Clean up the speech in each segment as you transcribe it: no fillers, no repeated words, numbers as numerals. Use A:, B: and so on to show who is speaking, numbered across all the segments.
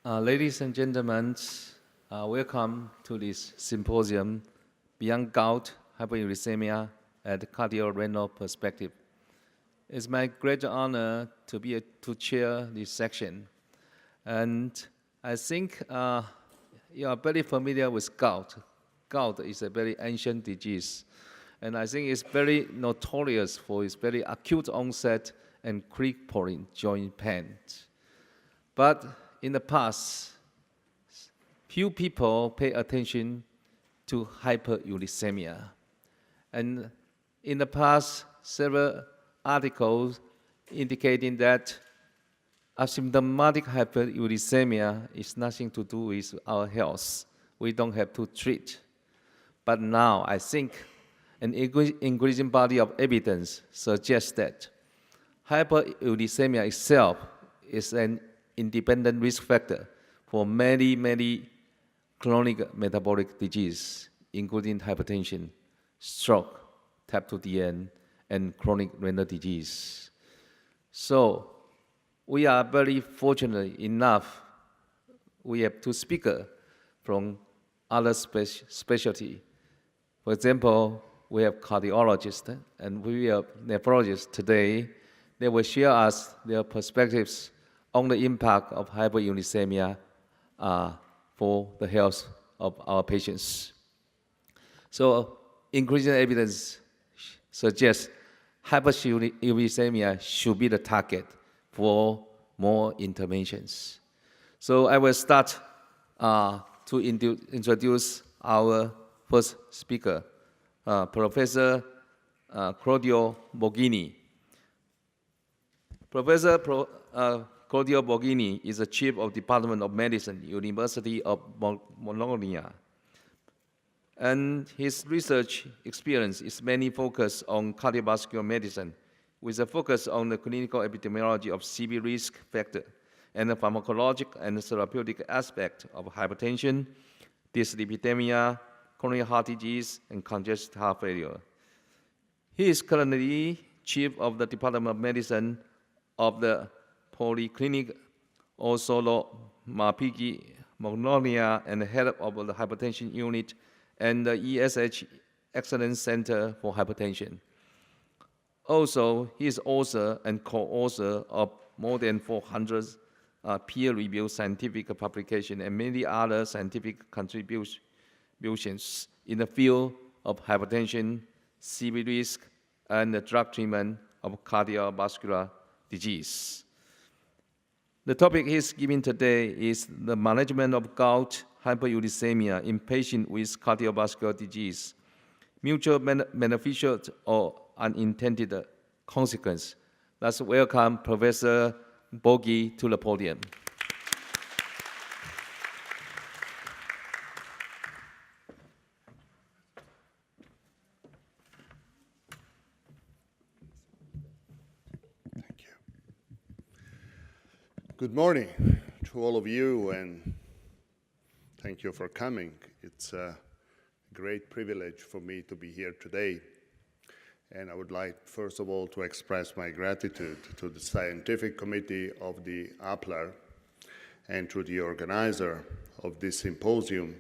A: Ladies and gentlemen, welcome to this symposium, Beyond Gout, Hyperuricemia at Cardio-Renal Perspective. It's my great honor to chair this section. And I think you are very familiar with gout. Gout is a very ancient disease. And I think it's very notorious for its very acute onset and crippling joint pain. But in the past, few people pay attention to hyperuricemia. And in the past, several articles indicating that asymptomatic hyperuricemia is nothing to do with our health. We don't have to treat. But now, I think an increasing body of evidence suggests that hyperuricemia itself is an independent risk factor for many chronic metabolic disease, including hypertension, stroke, type 2 and chronic renal disease. So we are very fortunate enough. We have two speakers from other specialty. For example, we have cardiologists and we have nephrologists today. They will share us their perspectives on the impact of hyperuricemia for the health of our patients. So increasing evidence suggests hyperuricemia should be the target for more interventions. So I will start to introduce our first speaker, Professor Claudio Borghini. Professor Claudio Borghini is the Chief of Department of Medicine, University of Bologna. And his research experience is mainly focused on cardiovascular medicine, with a focus on the clinical epidemiology of CV risk factor and the pharmacologic and therapeutic aspect of hypertension, dyslipidemia, coronary heart disease, and congestive heart failure. He is currently Chief of the Department of Medicine of the Polyclinic Osolo Mapigi Bologna and head of the hypertension unit and the ESH Excellence Center for Hypertension. Also, he is author and co-author of more than 400 peer-reviewed scientific publications and many other scientific contributions in the field of hypertension, CV risk, and the drug treatment of cardiovascular disease. The topic he's giving today is the management of gout hyperuricemia in patients with cardiovascular disease, mutual beneficial or unintended consequence. Let's welcome Professor Borghi to the podium.
B: Good morning to all of you, and thank you for coming. It's a great privilege for me to be here today. And I would like, first of all, to express my gratitude to the scientific committee of the APLAR and to the organizer of this symposium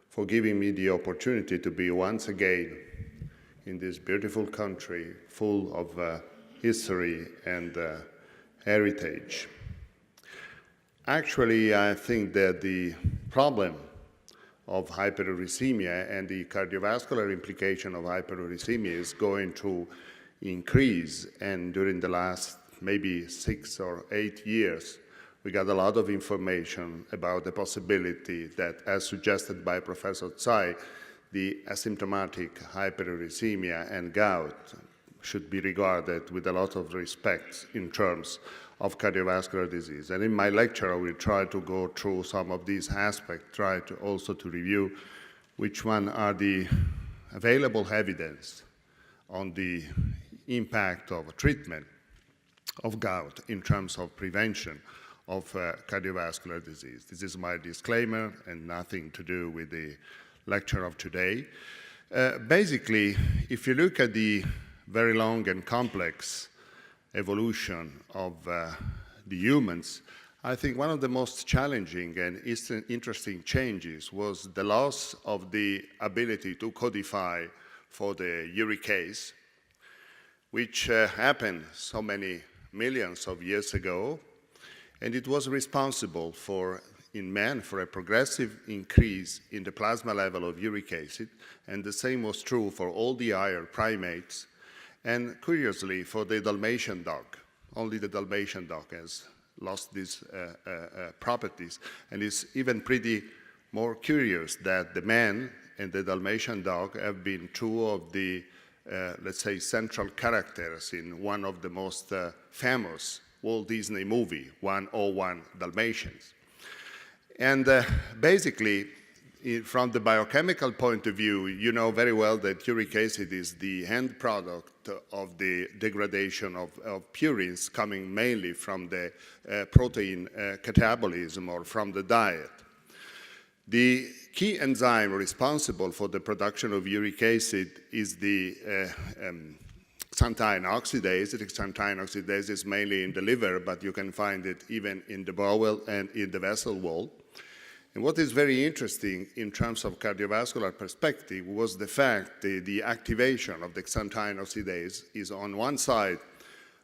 B: for giving me the opportunity to be once again in this beautiful country full of history and heritage. Actually, I think that the problem of hyperuricemia and the cardiovascular implication of hyperuricemia is going to increase. And during the last maybe 6 or 8 years, we got a lot of information about the possibility that, as suggested by Professor Tsai, the asymptomatic hyperuricemia and gout should be regarded with a lot of respect in terms of cardiovascular disease. And in my lecture, I will try to go through some of these aspects, try to also to review which one are the available evidence on the impact of treatment of gout in terms of prevention of cardiovascular disease. This is my disclaimer and nothing to do with the lecture of today. Basically, if you look at the very long and complex evolution of the humans, I think one of the most challenging and interesting changes was the loss of the ability to codify for the uricase, which happened so many millions of years ago, and it was responsible for, in man, for a progressive increase in the plasma level of uric acid, and the same was true for all the higher primates, and curiously for the Dalmatian dog. Only the Dalmatian dog has lost these properties, and it's even pretty more curious that the man and the Dalmatian dog have been two of the, let's say, central characters in one of the most famous Walt Disney movie, 101 Dalmatians. And basically, from the biochemical point of view, you know very well that uric acid is the end product of the degradation of purines coming mainly from the protein catabolism or from the diet. The key enzyme responsible for the production of uric acid is the xanthine oxidase. The xanthine oxidase is mainly in the liver, but you can find it even in the bowel and in the vessel wall. And what is very interesting in terms of cardiovascular perspective was the fact that the activation of the xanthine oxidase is on one side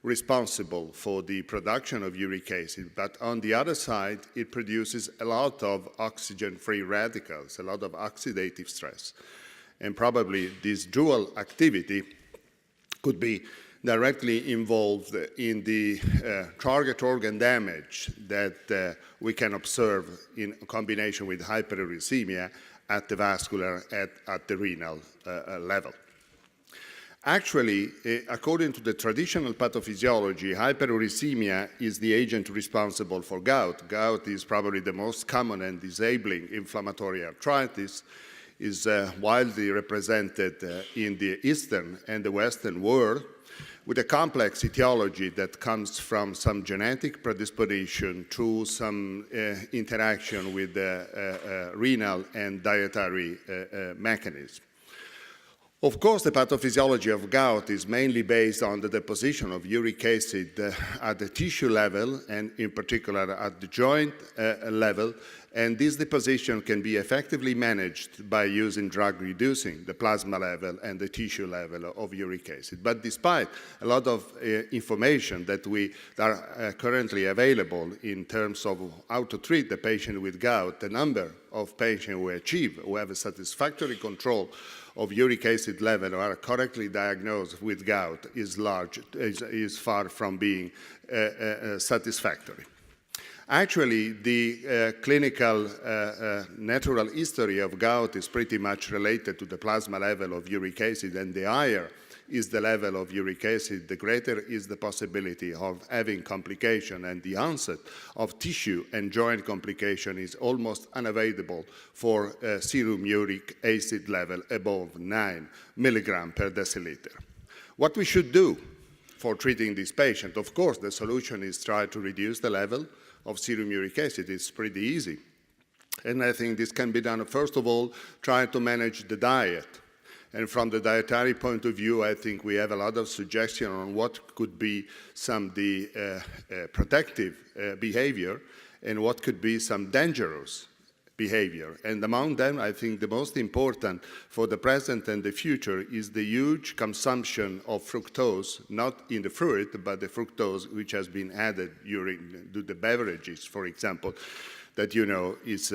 B: responsible for the production of uric acid, but on the other side, it produces a lot of oxygen-free radicals, a lot of oxidative stress. And probably this dual activity could be directly involved in the target organ damage that we can observe in combination with hyperuricemia at the vascular, at the renal level. Actually, according to the traditional pathophysiology, hyperuricemia is the agent responsible for gout. Gout is probably the most common and disabling inflammatory arthritis, is widely represented in the Eastern and the Western world, with a complex etiology that comes from some genetic predisposition to some interaction with renal and dietary mechanism. Of course, the pathophysiology of gout is mainly based on the deposition of uric acid at the tissue level and in particular at the joint level, and this deposition can be effectively managed by using drug reducing the plasma level and the tissue level of uric acid. But despite a lot of information that are currently available in terms of how to treat the patient with gout, the number of patients who have a satisfactory control of uric acid level or are correctly diagnosed with gout is far from being satisfactory. Actually, the clinical natural history of gout is pretty much related to the plasma level of uric acid, and the higher is the level of uric acid, the greater is the possibility of having complication, and the onset of tissue and joint complication is almost unavoidable for serum uric acid level above 9 milligram per deciliter. What we should do for treating this patient? Of course, the solution is try to reduce the level of serum uric acid. It's pretty easy. And I think this can be done, first of all, trying to manage the diet. And from the dietary point of view, I think we have a lot of suggestion on what could be some protective behavior and what could be some dangerous behavior. And among them, I think the most important for the present and the future is the huge consumption of fructose, not in the fruit, but the fructose which has been added during the beverages, for example, that you know is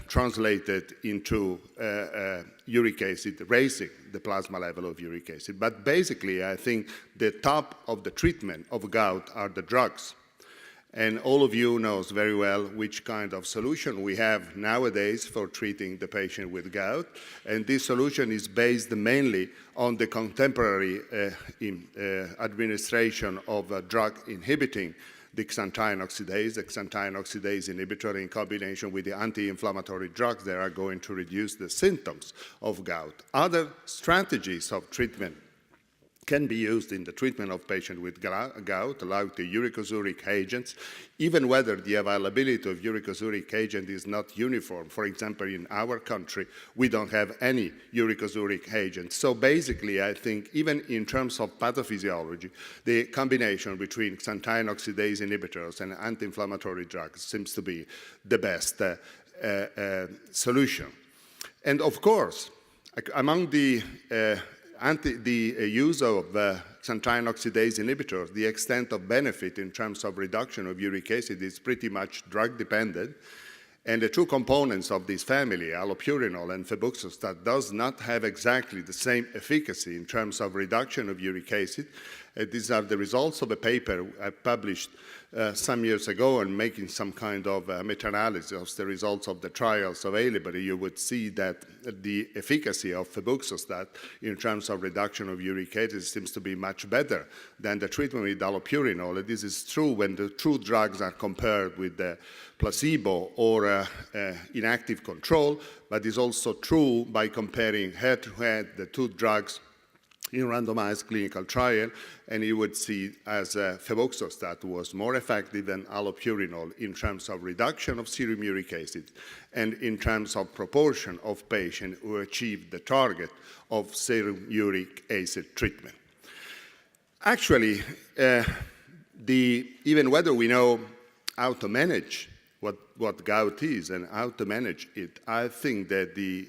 B: translated into uric acid, raising the plasma level of uric acid. But basically, I think the top of the treatment of gout are the drugs. And all of you knows very well which kind of solution we have nowadays for treating the patient with gout. And this solution is based mainly on the contemporary administration of a drug inhibiting the xanthine oxidase. The xanthine oxidase inhibitor in combination with the anti-inflammatory drugs that are going to reduce the symptoms of gout. Other strategies of treatment can be used in the treatment of patients with gout, like the uricosuric agents, even whether the availability of uricosuric agent is not uniform. For example, in our country, we don't have any uricosuric agents. So basically, I think even in terms of pathophysiology, the combination between xanthine oxidase inhibitors and anti-inflammatory drugs seems to be the best solution. And of course, among the use of xanthine oxidase inhibitors, the extent of benefit in terms of reduction of uric acid is pretty much drug-dependent. And the two components of this family, allopurinol and febuxostat, does not have exactly the same efficacy in terms of reduction of uric acid. These are the results of a paper I published some years ago, and making some kind of meta-analysis of the results of the trials available. You would see that the efficacy of febuxostat in terms of reduction of uric acid seems to be much better than the treatment with allopurinol. This is true when the two drugs are compared with the placebo or inactive control, but is also true by comparing head-to-head the two drugs in randomized clinical trial, and you would see as febuxostat was more effective than allopurinol in terms of reduction of serum uric acid and in terms of proportion of patients who achieved the target of serum uric acid treatment. Actually, even whether we know how to manage what gout is and how to manage it, I think that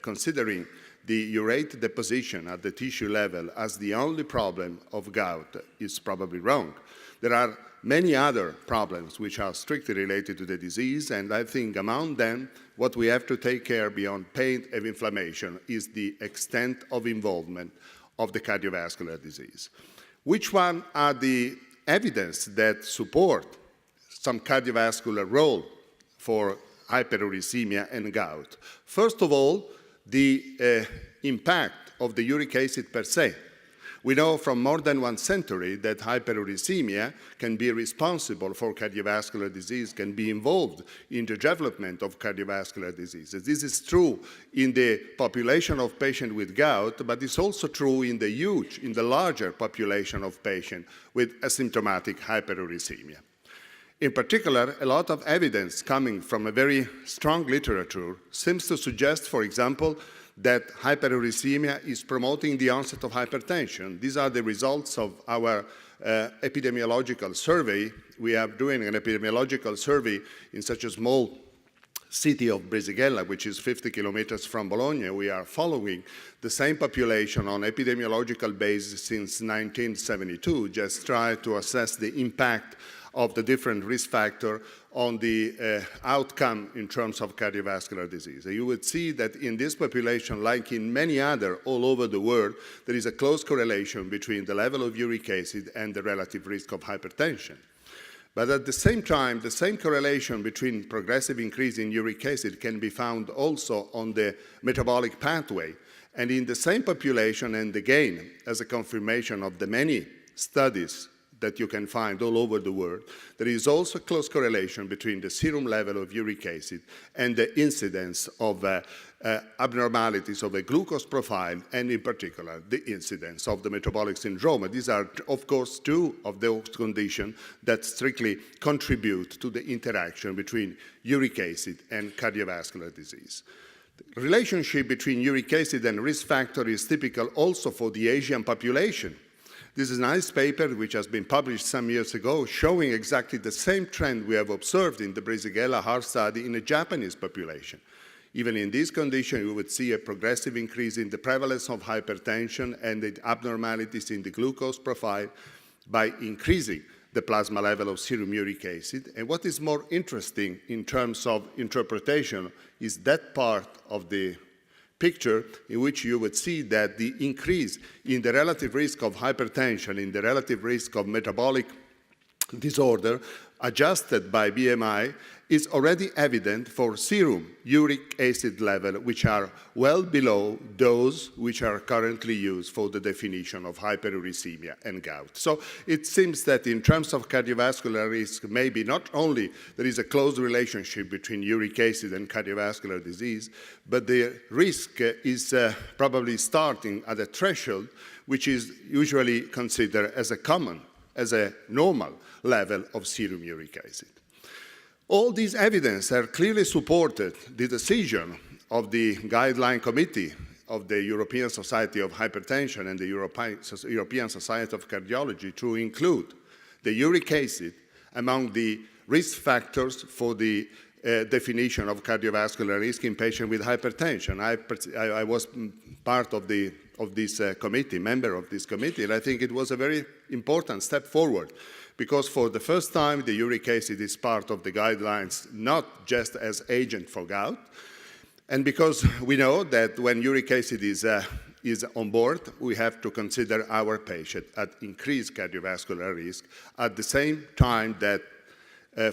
B: considering the urate deposition at the tissue level as the only problem of gout is probably wrong. There are many other problems which are strictly related to the disease, and I think among them, what we have to take care beyond pain and inflammation is the extent of involvement of the cardiovascular disease. Which one are the evidence that support some cardiovascular role for hyperuricemia and gout? First of all, the impact of the uric acid per se. We know from more than 1 century that hyperuricemia can be responsible for cardiovascular disease, can be involved in the development of cardiovascular diseases. This is true in the population of patients with gout, but it's also true in the larger population of patients with asymptomatic hyperuricemia. In particular, a lot of evidence coming from a very strong literature seems to suggest, for example, that hyperuricemia is promoting the onset of hypertension. These are the results of our epidemiological survey. We are doing an epidemiological survey in such a small city of Brisighella, which is 50 kilometers from Bologna. We are following the same population on epidemiological basis since 1972, just try to assess the impact of the different risk factor on the outcome in terms of cardiovascular disease. You would see that in this population, like in many other all over the world, there is a close correlation between the level of uric acid and the relative risk of hypertension. But at the same time, the same correlation between progressive increase in uric acid can be found also on the metabolic pathway. And in the same population, and again, as a confirmation of the many studies that you can find all over the world, there is also a close correlation between the serum level of uric acid and the incidence of abnormalities of a glucose profile, and in particular, the incidence of the metabolic syndrome. These are, of course, two of those conditions that strictly contribute to the interaction between uric acid and cardiovascular disease. The relationship between uric acid and risk factor is typical also for the Asian population. This is a nice paper which has been published some years ago showing exactly the same trend we have observed in the Brisighella heart study in a Japanese population. Even in this condition, you would see a progressive increase in the prevalence of hypertension and the abnormalities in the glucose profile by increasing the plasma level of serum uric acid. And what is more interesting in terms of interpretation is that part of the picture in which you would see that the increase in the relative risk of hypertension, in the relative risk of metabolic disorder, adjusted by BMI is already evident for serum uric acid level, which are well below those which are currently used for the definition of hyperuricemia and gout. So it seems that in terms of cardiovascular risk, maybe not only there is a close relationship between uric acid and cardiovascular disease, but the risk is probably starting at a threshold which is usually considered as a normal level of serum uric acid. All these evidence have clearly supported the decision of the guideline committee of the European Society of Hypertension and the European Society of Cardiology to include the uric acid among the risk factors for the definition of cardiovascular risk in patients with hypertension. I was part of this committee, member of this committee, and I think it was a very important step forward, because for the first time the uric acid is part of the guidelines, not just as agent for gout, and because we know that when uric acid is on board, we have to consider our patient at increased cardiovascular risk at the same time that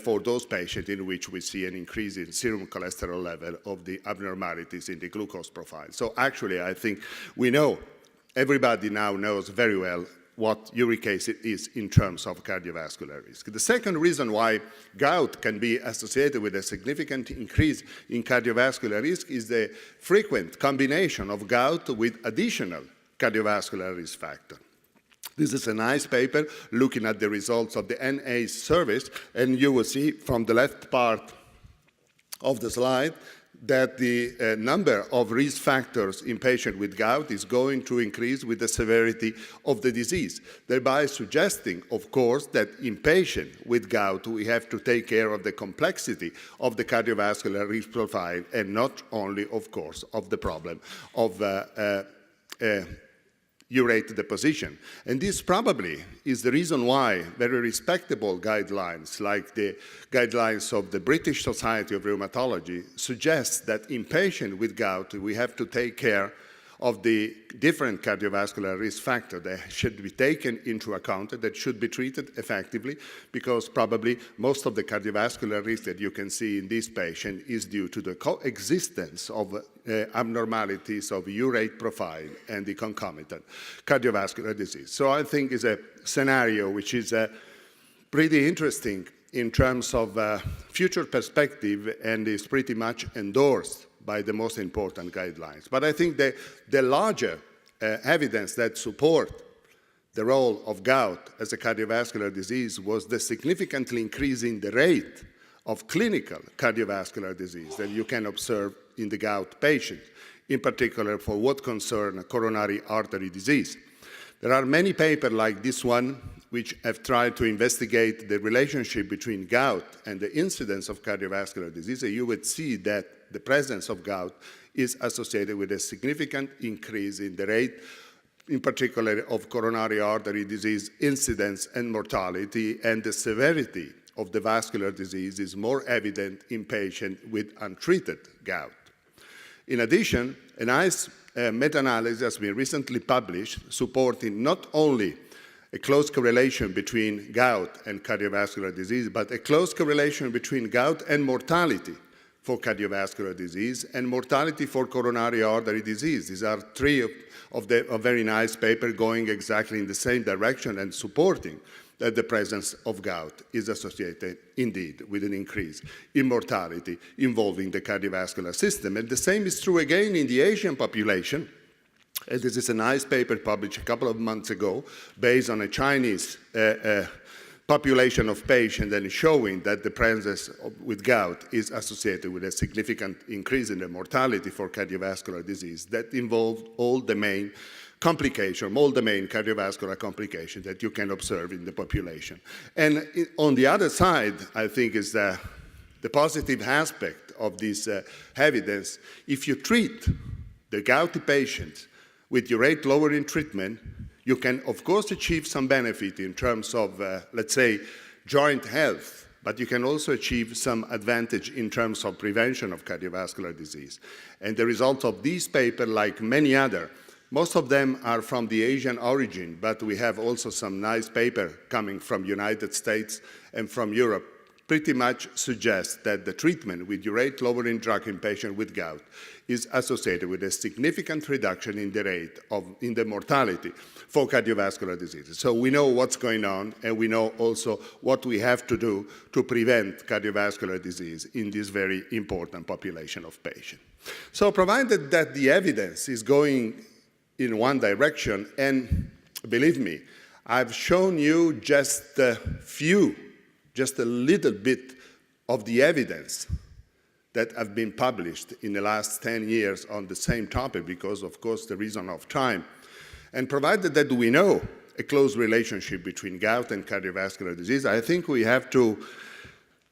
B: for those patients in which we see an increase in serum cholesterol level of the abnormalities in the glucose profile. So actually, I think we know, everybody now knows very well what uric acid is in terms of cardiovascular risk. The second reason why gout can be associated with a significant increase in cardiovascular risk is the frequent combination of gout with additional cardiovascular risk factor. This is a nice paper looking at the results of the NA service, and you will see from the left part of the slide that the number of risk factors in patients with gout is going to increase with the severity of the disease, thereby suggesting, of course, that in patients with gout, we have to take care of the complexity of the cardiovascular risk profile and not only, of course, of the problem of urate deposition. And this probably is the reason why very respectable guidelines, like the guidelines of the British Society of Rheumatology, suggest that in patients with gout, we have to take care of the different cardiovascular risk factors that should be taken into account, that should be treated effectively, because probably most of the cardiovascular risk that you can see in this patient is due to the coexistence of abnormalities of urate profile and the concomitant cardiovascular disease. So I think it's a scenario which is pretty interesting in terms of future perspective and is pretty much endorsed by the most important guidelines. But I think the larger evidence that support the role of gout as a cardiovascular disease was the significantly increasing the rate of clinical cardiovascular disease that you can observe in the gout patient, in particular for what concern coronary artery disease. There are many papers like this one which have tried to investigate the relationship between gout and the incidence of cardiovascular disease. And you would see that the presence of gout is associated with a significant increase in the rate, in particular of coronary artery disease incidence and mortality, and the severity of the vascular disease is more evident in patients with untreated gout. In addition, a nice meta-analysis has been recently published supporting not only a close correlation between gout and cardiovascular disease, but a close correlation between gout and mortality for cardiovascular disease and mortality for coronary artery disease. These are three of a very nice paper going exactly in the same direction and supporting that the presence of gout is associated indeed with an increase in mortality involving the cardiovascular system. And the same is true again in the Asian population. And this is a nice paper published a couple of months ago based on a Chinese population of patients and showing that the presence with gout is associated with a significant increase in the mortality for cardiovascular disease that involved all the main complications, all the main cardiovascular complications that you can observe in the population. And on the other side, I think is the positive aspect of this evidence. If you treat the gouty patients with urate lowering treatment, you can, of course, achieve some benefit in terms of, let's say, joint health, but you can also achieve some advantage in terms of prevention of cardiovascular disease. And the result of this paper, like many other, most of them are from the Asian origin, but we have also some nice paper coming from United States and from Europe, pretty much suggests that the treatment with urate-lowering drug in patients with gout is associated with a significant reduction in the rate of the mortality for cardiovascular diseases. So we know what's going on, and we know also what we have to do to prevent cardiovascular disease in this very important population of patients. So provided that the evidence is going in one direction, and believe me, I've shown you just a little bit of the evidence that have been published in the last 10 years on the same topic because, of course, the reason of time. And provided that we know a close relationship between gout and cardiovascular disease, I think we have to,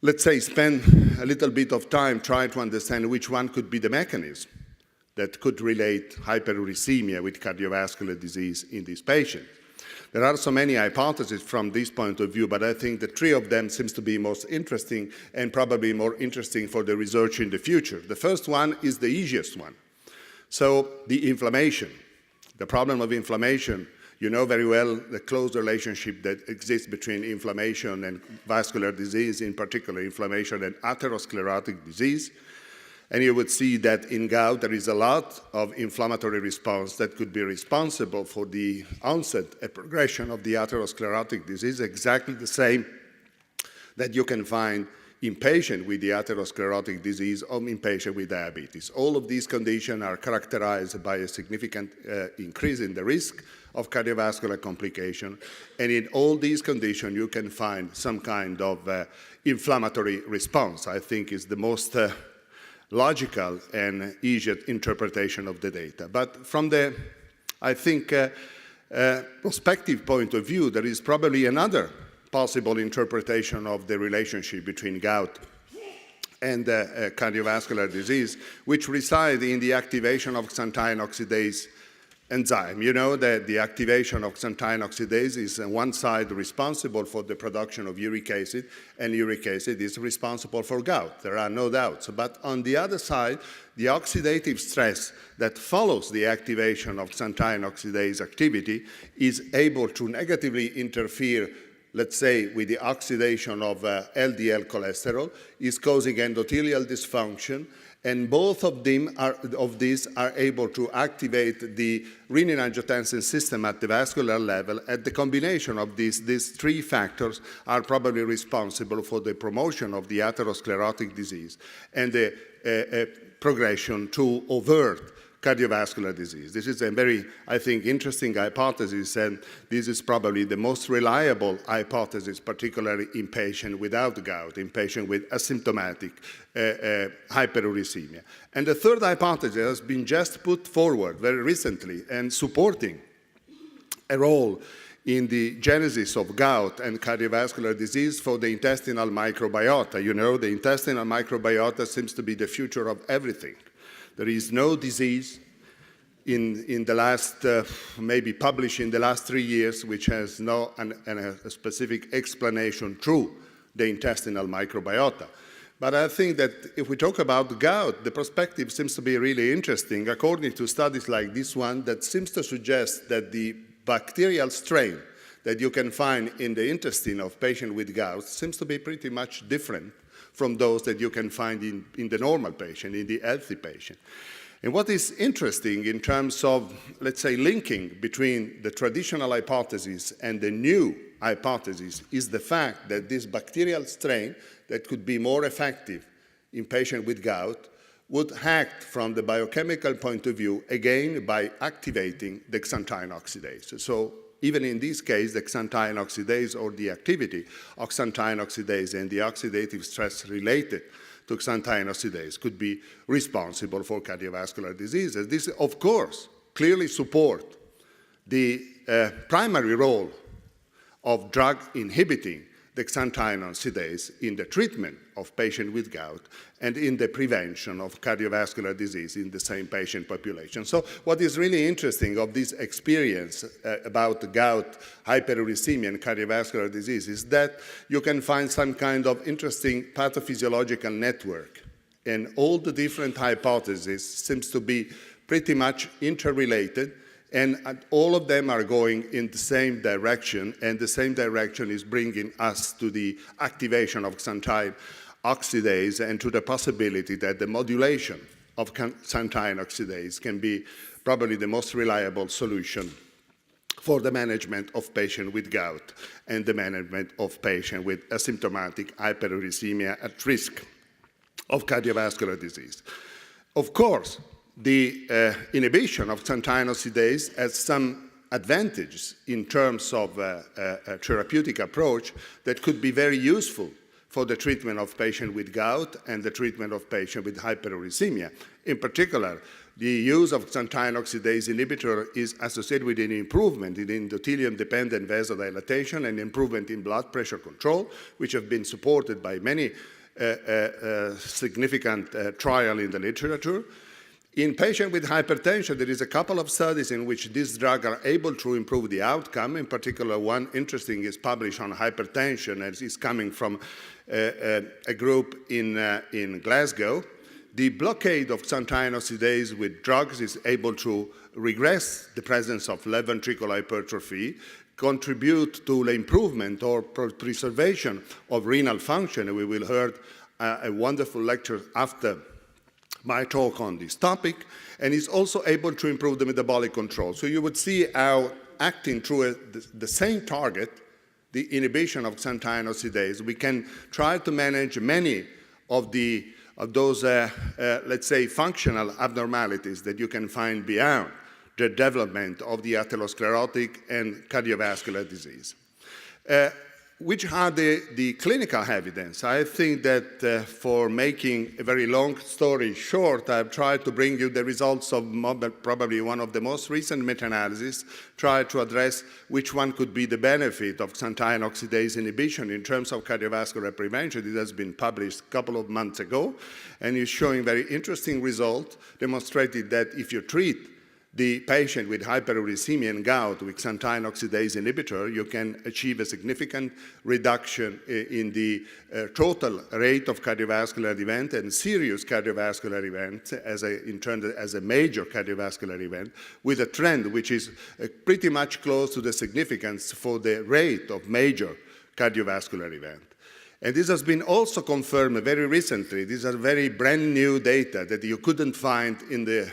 B: let's say, spend a little bit of time trying to understand which one could be the mechanism that could relate hyperuricemia with cardiovascular disease in these patients. There are so many hypotheses from this point of view, but I think the three of them seems to be most interesting and probably more interesting for the research in the future. The first one is the easiest one. So the inflammation, the problem of inflammation, you know very well the close relationship that exists between inflammation and vascular disease, in particular inflammation and atherosclerotic disease. And you would see that in gout, there is a lot of inflammatory response that could be responsible for the onset and progression of the atherosclerotic disease, exactly the same that you can find in patients with the atherosclerotic disease or in patients with diabetes. All of these conditions are characterized by a significant increase in the risk of cardiovascular complication. And in all these conditions, you can find some kind of inflammatory response. I think is the most logical and easier interpretation of the data. But from the, I think, prospective point of view, there is probably another possible interpretation of the relationship between gout and cardiovascular disease, which reside in the activation of xanthine oxidase enzyme. You know that the activation of xanthine oxidase is on one side responsible for the production of uric acid, and uric acid is responsible for gout. There are no doubts. But on the other side, the oxidative stress that follows the activation of xanthine oxidase activity is able to negatively interfere, let's say, with the oxidation of LDL cholesterol, is causing endothelial dysfunction, and both of these are able to activate the renin-angiotensin system at the vascular level, and the combination of these three factors are probably responsible for the promotion of the atherosclerotic disease and the progression to overt cardiovascular disease. This is a very, I think, interesting hypothesis, and this is probably the most reliable hypothesis, particularly in patients without gout, in patients with asymptomatic hyperuricemia. And the third hypothesis has been just put forward very recently and supporting a role in the genesis of gout and cardiovascular disease for the intestinal microbiota. You know, the intestinal microbiota seems to be the future of everything. There is no disease in the last, maybe published in the last 3 years, which has no a specific explanation through the intestinal microbiota. But I think that if we talk about gout, the perspective seems to be really interesting, according to studies like this one, that seems to suggest that the bacterial strain that you can find in the intestine of patients with gout seems to be pretty much different from those that you can find in the normal patient, in the healthy patient. And what is interesting in terms of, let's say, linking between the traditional hypothesis and the new hypothesis is the fact that this bacterial strain that could be more effective in patients with gout would act from the biochemical point of view, again, by activating the xanthine oxidase. So even in this case, the xanthine oxidase or the activity of xanthine oxidase and the oxidative stress related to xanthine oxidase could be responsible for cardiovascular diseases. This, of course, clearly support the primary role of drug inhibiting the xanthine oxidase in the treatment of patients with gout and in the prevention of cardiovascular disease in the same patient population. So what is really interesting of this experience about gout, hyperuricemia, and cardiovascular disease is that you can find some kind of interesting pathophysiological network, and all the different hypotheses seems to be pretty much interrelated, And all of them are going in the same direction, and the same direction is bringing us to the activation of xanthine oxidase and to the possibility that the modulation of xanthine oxidase can be probably the most reliable solution for the management of patients with gout and the management of patients with asymptomatic hyperuricemia at risk of cardiovascular disease. Of course, the inhibition of xanthine oxidase has some advantages in terms of a therapeutic approach that could be very useful for the treatment of patients with gout and the treatment of patients with hyperuricemia. In particular, the use of xanthine oxidase inhibitor is associated with an improvement in endothelium-dependent vasodilatation and improvement in blood pressure control, which have been supported by many significant trials in the literature. In patients with hypertension, there is a couple of studies in which these drugs are able to improve the outcome. In particular, one interesting is published on hypertension, and is coming from a group in Glasgow. The blockade of xanthine oxidase with drugs is able to regress the presence of left ventricular hypertrophy, contribute to the improvement or preservation of renal function. We will hear a wonderful lecture after my talk on this topic, and is also able to improve the metabolic control. So you would see how acting through the same target, the inhibition of xanthine oxidase, we can try to manage many of those, let's say, functional abnormalities that you can find beyond the development of the atherosclerotic and cardiovascular disease. Which are the clinical evidence? I think that for making a very long story short, I've tried to bring you the results of probably one of the most recent meta-analyses, try to address which one could be the benefit of xanthine oxidase inhibition in terms of cardiovascular prevention. It has been published a couple of months ago, and is showing very interesting results, demonstrated that if you treat the patient with hyperuricemia and gout with xanthine oxidase inhibitor, you can achieve a significant reduction in the total rate of cardiovascular event and serious cardiovascular event as a major cardiovascular event, with a trend which is pretty much close to the significance for the rate of major cardiovascular event. And this has been also confirmed very recently. These are very brand new data that you couldn't find in the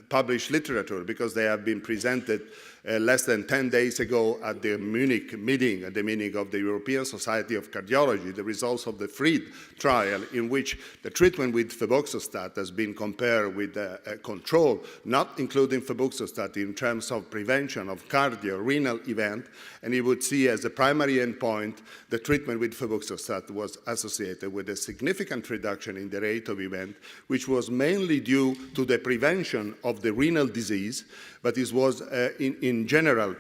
B: published literature, because they have been presented less than 10 days ago at the Munich meeting, at the meeting of the European Society of Cardiology, the results of the FREED trial, in which the treatment with febuxostat has been compared with a control, not including febuxostat, in terms of prevention of cardio-renal event. And you would see as a primary endpoint, the treatment with febuxostat was associated with a significant reduction in the rate of event, which was mainly due to the prevention of the renal disease, but this was in general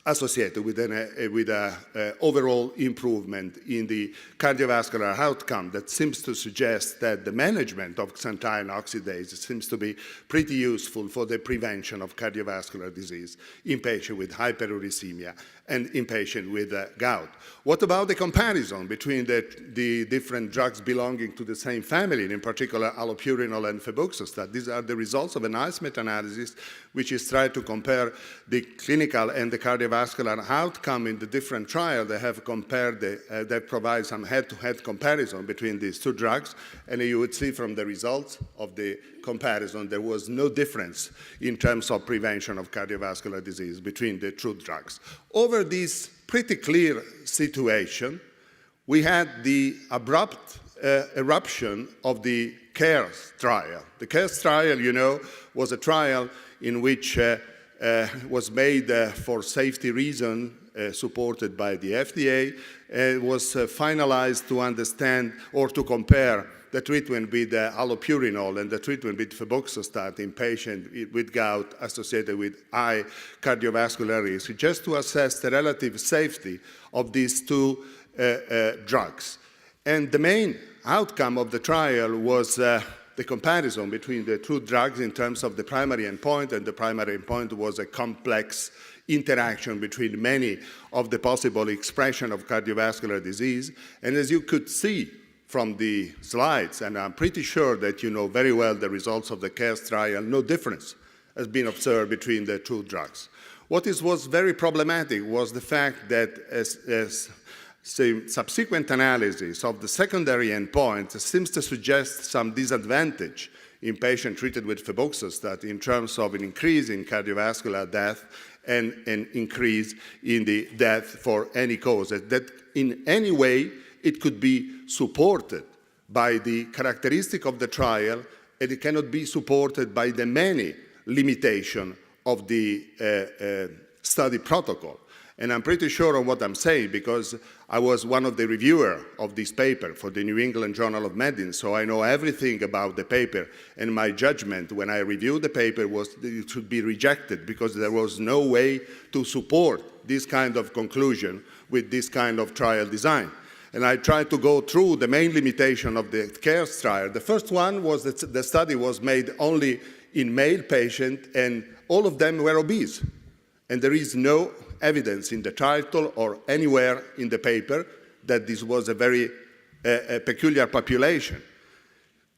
B: associated with an overall improvement in the cardiovascular outcome that seems to suggest that the management of xanthine oxidase seems to be pretty useful for the prevention of cardiovascular disease in patients with hyperuricemia and in patients with gout. What about the comparison between the different drugs belonging to the same family, and in particular allopurinol and febuxostat? These are the results of a nice meta-analysis which is trying to compare the clinical and the cardiovascular outcome in the different trials. They have compared, they provide some head-to-head comparison between these two drugs, and you would see from the results of the comparison there was no difference in terms of prevention of cardiovascular disease between the two drugs. Over this pretty clear situation, we had the abrupt eruption of the CARES trial. The CARES trial, you know, was a trial in which was made for safety reasons, supported by the FDA. It was finalized to understand or to compare the treatment with allopurinol and the treatment with febuxostat in patients with gout associated with high cardiovascular risk, just to assess the relative safety of these two drugs. And the main outcome of the trial was the comparison between the two drugs in terms of the primary endpoint, and the primary endpoint was a complex interaction between many of the possible expression of cardiovascular disease. And as you could see from the slides, and I'm pretty sure that you know very well the results of the CARES trial, no difference has been observed between the two drugs. What was very problematic was the fact that as subsequent analysis of the secondary endpoint seems to suggest some disadvantage in patients treated with febuxostat in terms of an increase in cardiovascular death and an increase in the death for any cause, that in any way it could be supported by the characteristic of the trial, and it cannot be supported by the many limitations of the study protocol. And I'm pretty sure of what I'm saying because I was one of the reviewers of this paper for the New England Journal of Medicine, so I know everything about the paper. And my judgment when I reviewed the paper was that it should be rejected because there was no way to support this kind of conclusion with this kind of trial design. And I tried to go through the main limitation of the CARES trial. The first one was that the study was made only in male patients, and all of them were obese. And there is no evidence in the title or anywhere in the paper that this was a very peculiar population.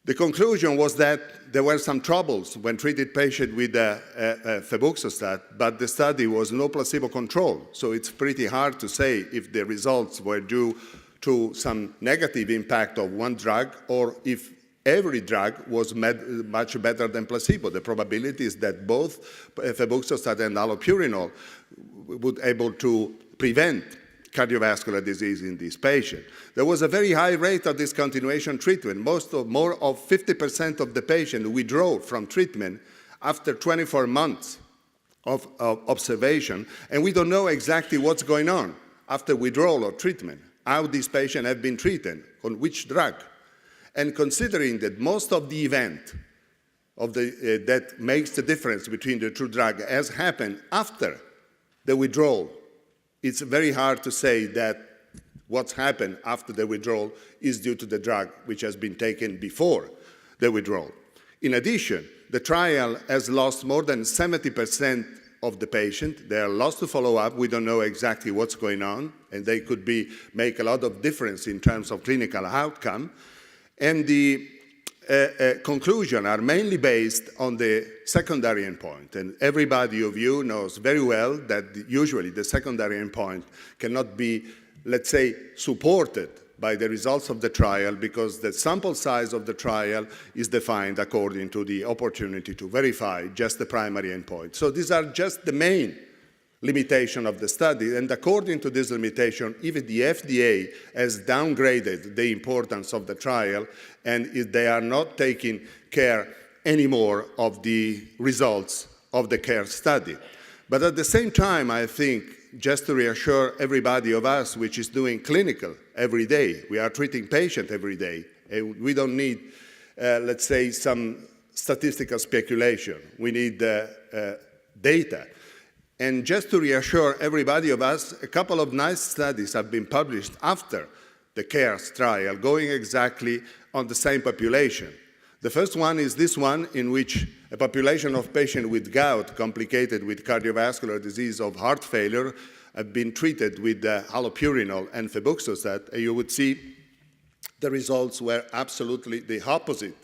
B: The conclusion was that there were some troubles when treated patients with febuxostat, but the study was no placebo control. So it's pretty hard to say if the results were due to some negative impact of one drug or if every drug was much better than placebo. The probability is that both febuxostat and allopurinol would be able to prevent cardiovascular disease in this patient. There was a very high rate of discontinuation treatment. More of 50% of the patients withdrew from treatment after 24 months of observation, and we don't know exactly what's going on after withdrawal of treatment, how these patients have been treated, on which drug. And considering that most of the event that makes the difference between the two drugs has happened after the withdrawal, it's very hard to say that what's happened after the withdrawal is due to the drug which has been taken before the withdrawal. In addition, the trial has lost more than 70% of the patient. They are lost to follow-up. We don't know exactly what's going on, and they could make a lot of difference in terms of clinical outcome. And the conclusions are mainly based on the secondary endpoint. And everybody of you knows very well that usually the secondary endpoint cannot be, let's say, supported by the results of the trial because the sample size of the trial is defined according to the opportunity to verify just the primary endpoint. So these are just the main limitation of the study, and according to this limitation, even the FDA has downgraded the importance of the trial, and they are not taking care anymore of the results of the CARE study. But at the same time, I think, just to reassure everybody of us which is doing clinical every day, we are treating patients every day, and we don't need, let's say, some statistical speculation. We need data. And just to reassure everybody of us, a couple of nice studies have been published after the CARES trial, going exactly on the same population. The first one is this one, in which a population of patients with gout complicated with cardiovascular disease of heart failure have been treated with allopurinol and febuxostat. And you would see the results were absolutely the opposite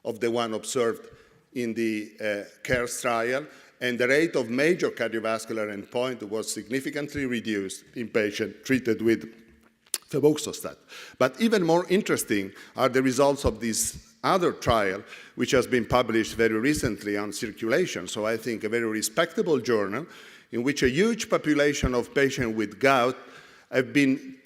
B: of the one observed in the CARES trial. And the rate of major cardiovascular endpoint was significantly reduced in patients treated with febuxostat. But even more interesting are the results of this other trial, which has been published very recently on Circulation, so I think a very respectable journal, in which a huge population of patients with gout have been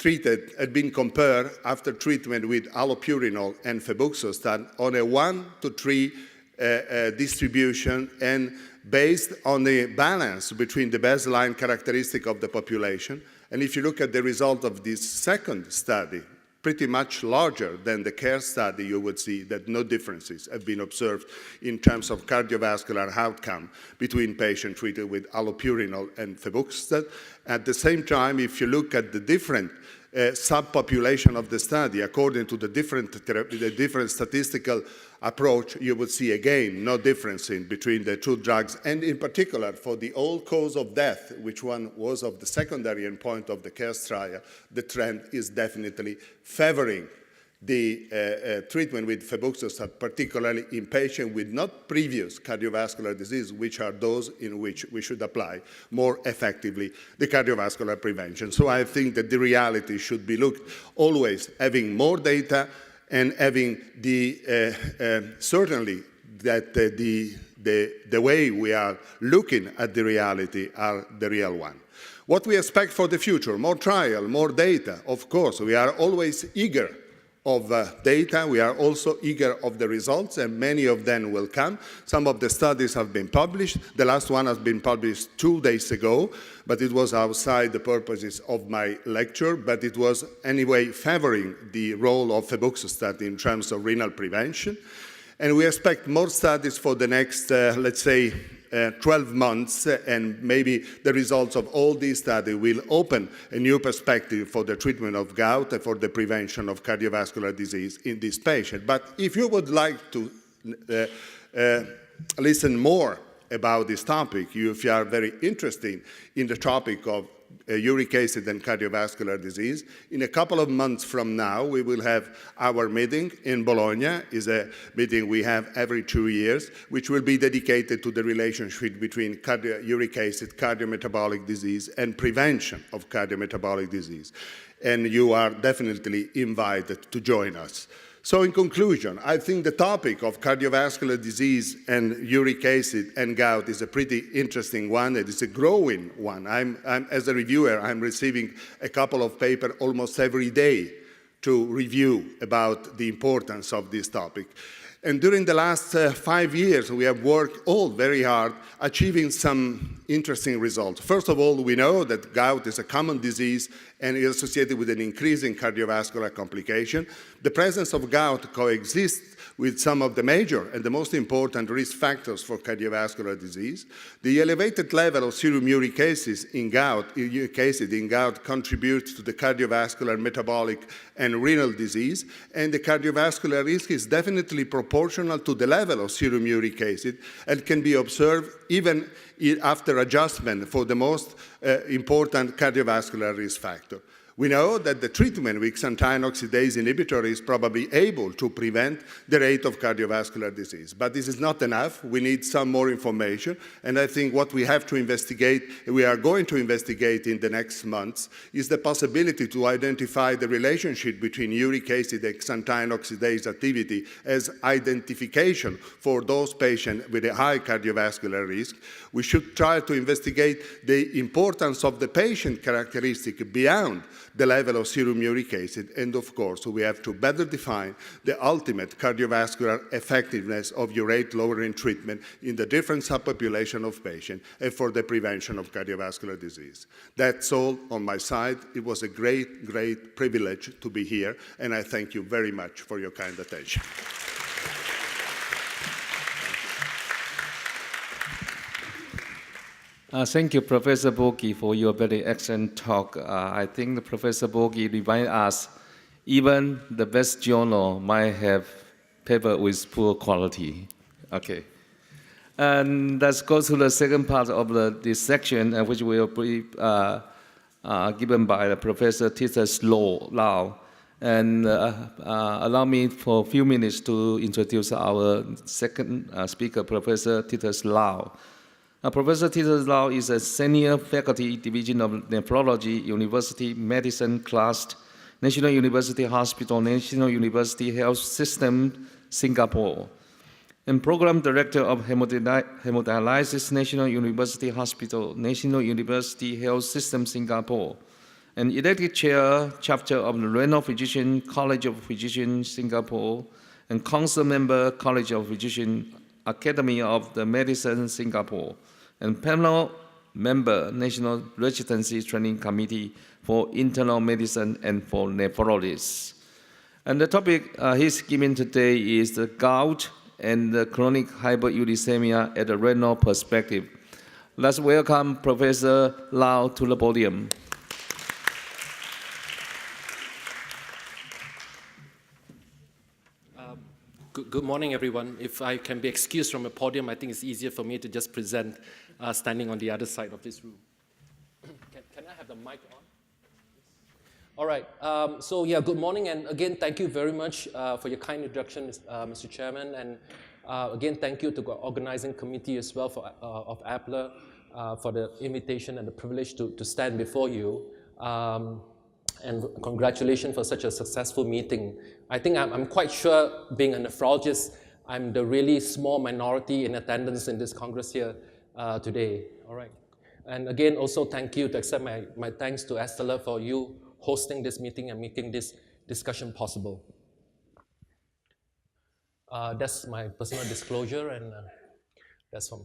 B: compared after treatment with allopurinol and febuxostat on a 1-to-3 distribution, and based on the balance between the baseline characteristic of the population. And if you look at the result of this second study, pretty much larger than the CARE study, you would see that no differences have been observed in terms of cardiovascular outcome between patients treated with allopurinol and febuxostat. At the same time, if you look at the different subpopulation of the study, according to the different statistical approach, you would see again no difference between the two drugs, and in particular for the all cause of death, which one was of the secondary endpoint of the CARES trial, the trend is definitely favoring the treatment with febuxostat, particularly in patients with not previous cardiovascular disease, which are those in which we should apply more effectively the cardiovascular prevention. So I think that the reality should be looked always having more data and having certainly that the way we are looking at the reality are the real one. What we expect for the future, more trial, more data, of course. We are always eager of data. We are also eager of the results, and many of them will come. Some of the studies have been published. The last one has been published 2 days ago, but it was outside the purposes of my lecture, but it was anyway favoring the role of febuxostat in terms of renal prevention. And we expect more studies for the next, let's say, 12 months, and maybe the results of all these studies will open a new perspective for the treatment of gout and for the prevention of cardiovascular disease in this patient. But if you would like to listen more about this topic, if you are very interested in the topic of uric acid and cardiovascular disease, in a couple of months from now, we will have our meeting in Bologna. It's a meeting we have every 2 years, which will be dedicated to the relationship between uric acid, cardiometabolic disease, and prevention of cardiometabolic disease. And you are definitely invited to join us. So in conclusion, I think the topic of cardiovascular disease and uric acid and gout is a pretty interesting one. It is a growing one. As a reviewer, I'm receiving a couple of papers almost every day to review about the importance of this topic. And during the last 5 years, we have worked all very hard, achieving some interesting results. First of all, we know that gout is a common disease and is associated with an increase in cardiovascular complication. The presence of gout coexists with some of the major and the most important risk factors for cardiovascular disease. The elevated level of serum uric acid in gout contributes to the cardiovascular, metabolic, and renal disease, and the cardiovascular risk is definitely proportional to the level of serum uric acid and can be observed even after adjustment for the most important cardiovascular risk factor. We know that the treatment with xanthine oxidase inhibitor is probably able to prevent the rate of cardiovascular disease. But this is not enough. We need some more information. And I think what we have to investigate, we are going to investigate in the next months, is the possibility to identify the relationship between uric acid and xanthine oxidase activity as identification for those patients with a high cardiovascular risk. We should try to investigate the importance of the patient characteristic beyond the level of serum uric acid, and of course, we have to better define the ultimate cardiovascular effectiveness of urate-lowering treatment in the different subpopulation of patients and for the prevention of cardiovascular disease. That's all on my side. It was a great, great privilege to be here, and I thank you very much for your kind attention.
A: Thank you, Professor Borghi, for your very excellent talk. I think Professor Borghi reminded us even the best journal might have paper with poor quality. Okay. And let's go to the second part of this section, which will be given by Professor Titus Lau. And allow me for a few minutes to introduce our second speaker, Professor Titus Lau. Professor Titus Lau is a senior faculty division of nephrology, University Medicine Class, National University Hospital, National University Health System, Singapore, and program director of hemodialysis, National University Hospital, National University Health System, Singapore, and elected chair, chapter of the Renal Physician College of Physicians, Singapore, and council member, College of Physicians, Academy of the Medicine, Singapore, and panel member, National Residency Training Committee for Internal Medicine and for nephrologists. And the topic he's giving today is the gout and the chronic hyperuricemia at a renal perspective. Let's welcome Professor Lau to the podium.
C: Good morning, everyone. If I can be excused from a podium, I think it's easier for me to just present standing on the other side of this room. Can I have the mic on? All right. So yeah, good morning, and again, thank you very much for your kind introduction, Mr. Chairman, and again, thank you to the organizing committee as well of APLA for the invitation and the privilege to stand before you. And congratulations for such a successful meeting. I think I'm quite sure, being a nephrologist, I'm the really small minority in attendance in this Congress here today. All right. And again, also thank you to accept my thanks to Astellas for you hosting this meeting and making this discussion possible. That's my personal disclosure, and that's from.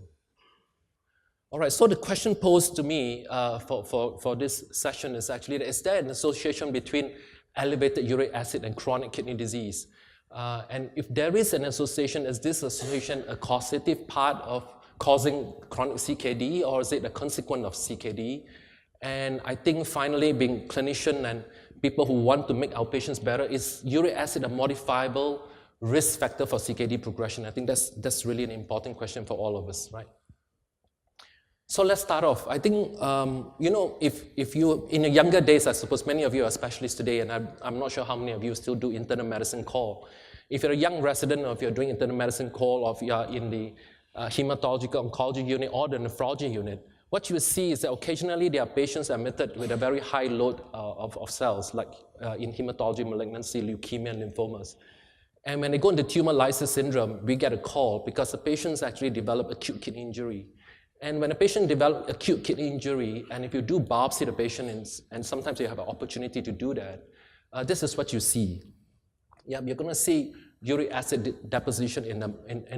C: All right, so the question posed to me for this session is actually, is there an association between elevated uric acid and chronic kidney disease? And if there is an association, is this association a causative part of causing chronic CKD, or is it a consequence of CKD? And I think finally, being clinician and people who want to make our patients better, is uric acid a modifiable risk factor for CKD progression? I think that's really an important question for all of us, right? So let's start off. I think, you know, if you, in your younger days, I suppose many of you are specialists today, and I'm not sure how many of you still do internal medicine call. If you're a young resident, or if you're doing internal medicine call, or if you're in the hematological oncology unit or the nephrology unit, what you see is that occasionally there are patients admitted with a very high load of cells, like in hematology malignancy, leukemia, and lymphomas. And when they go into tumor lysis syndrome, we get a call because the patients actually develop acute kidney injury. And when a patient develops acute kidney injury, and if you do biopsy the patient, and sometimes you have an opportunity to do that, this is what you see. Yeah, you're going to see uric acid deposition in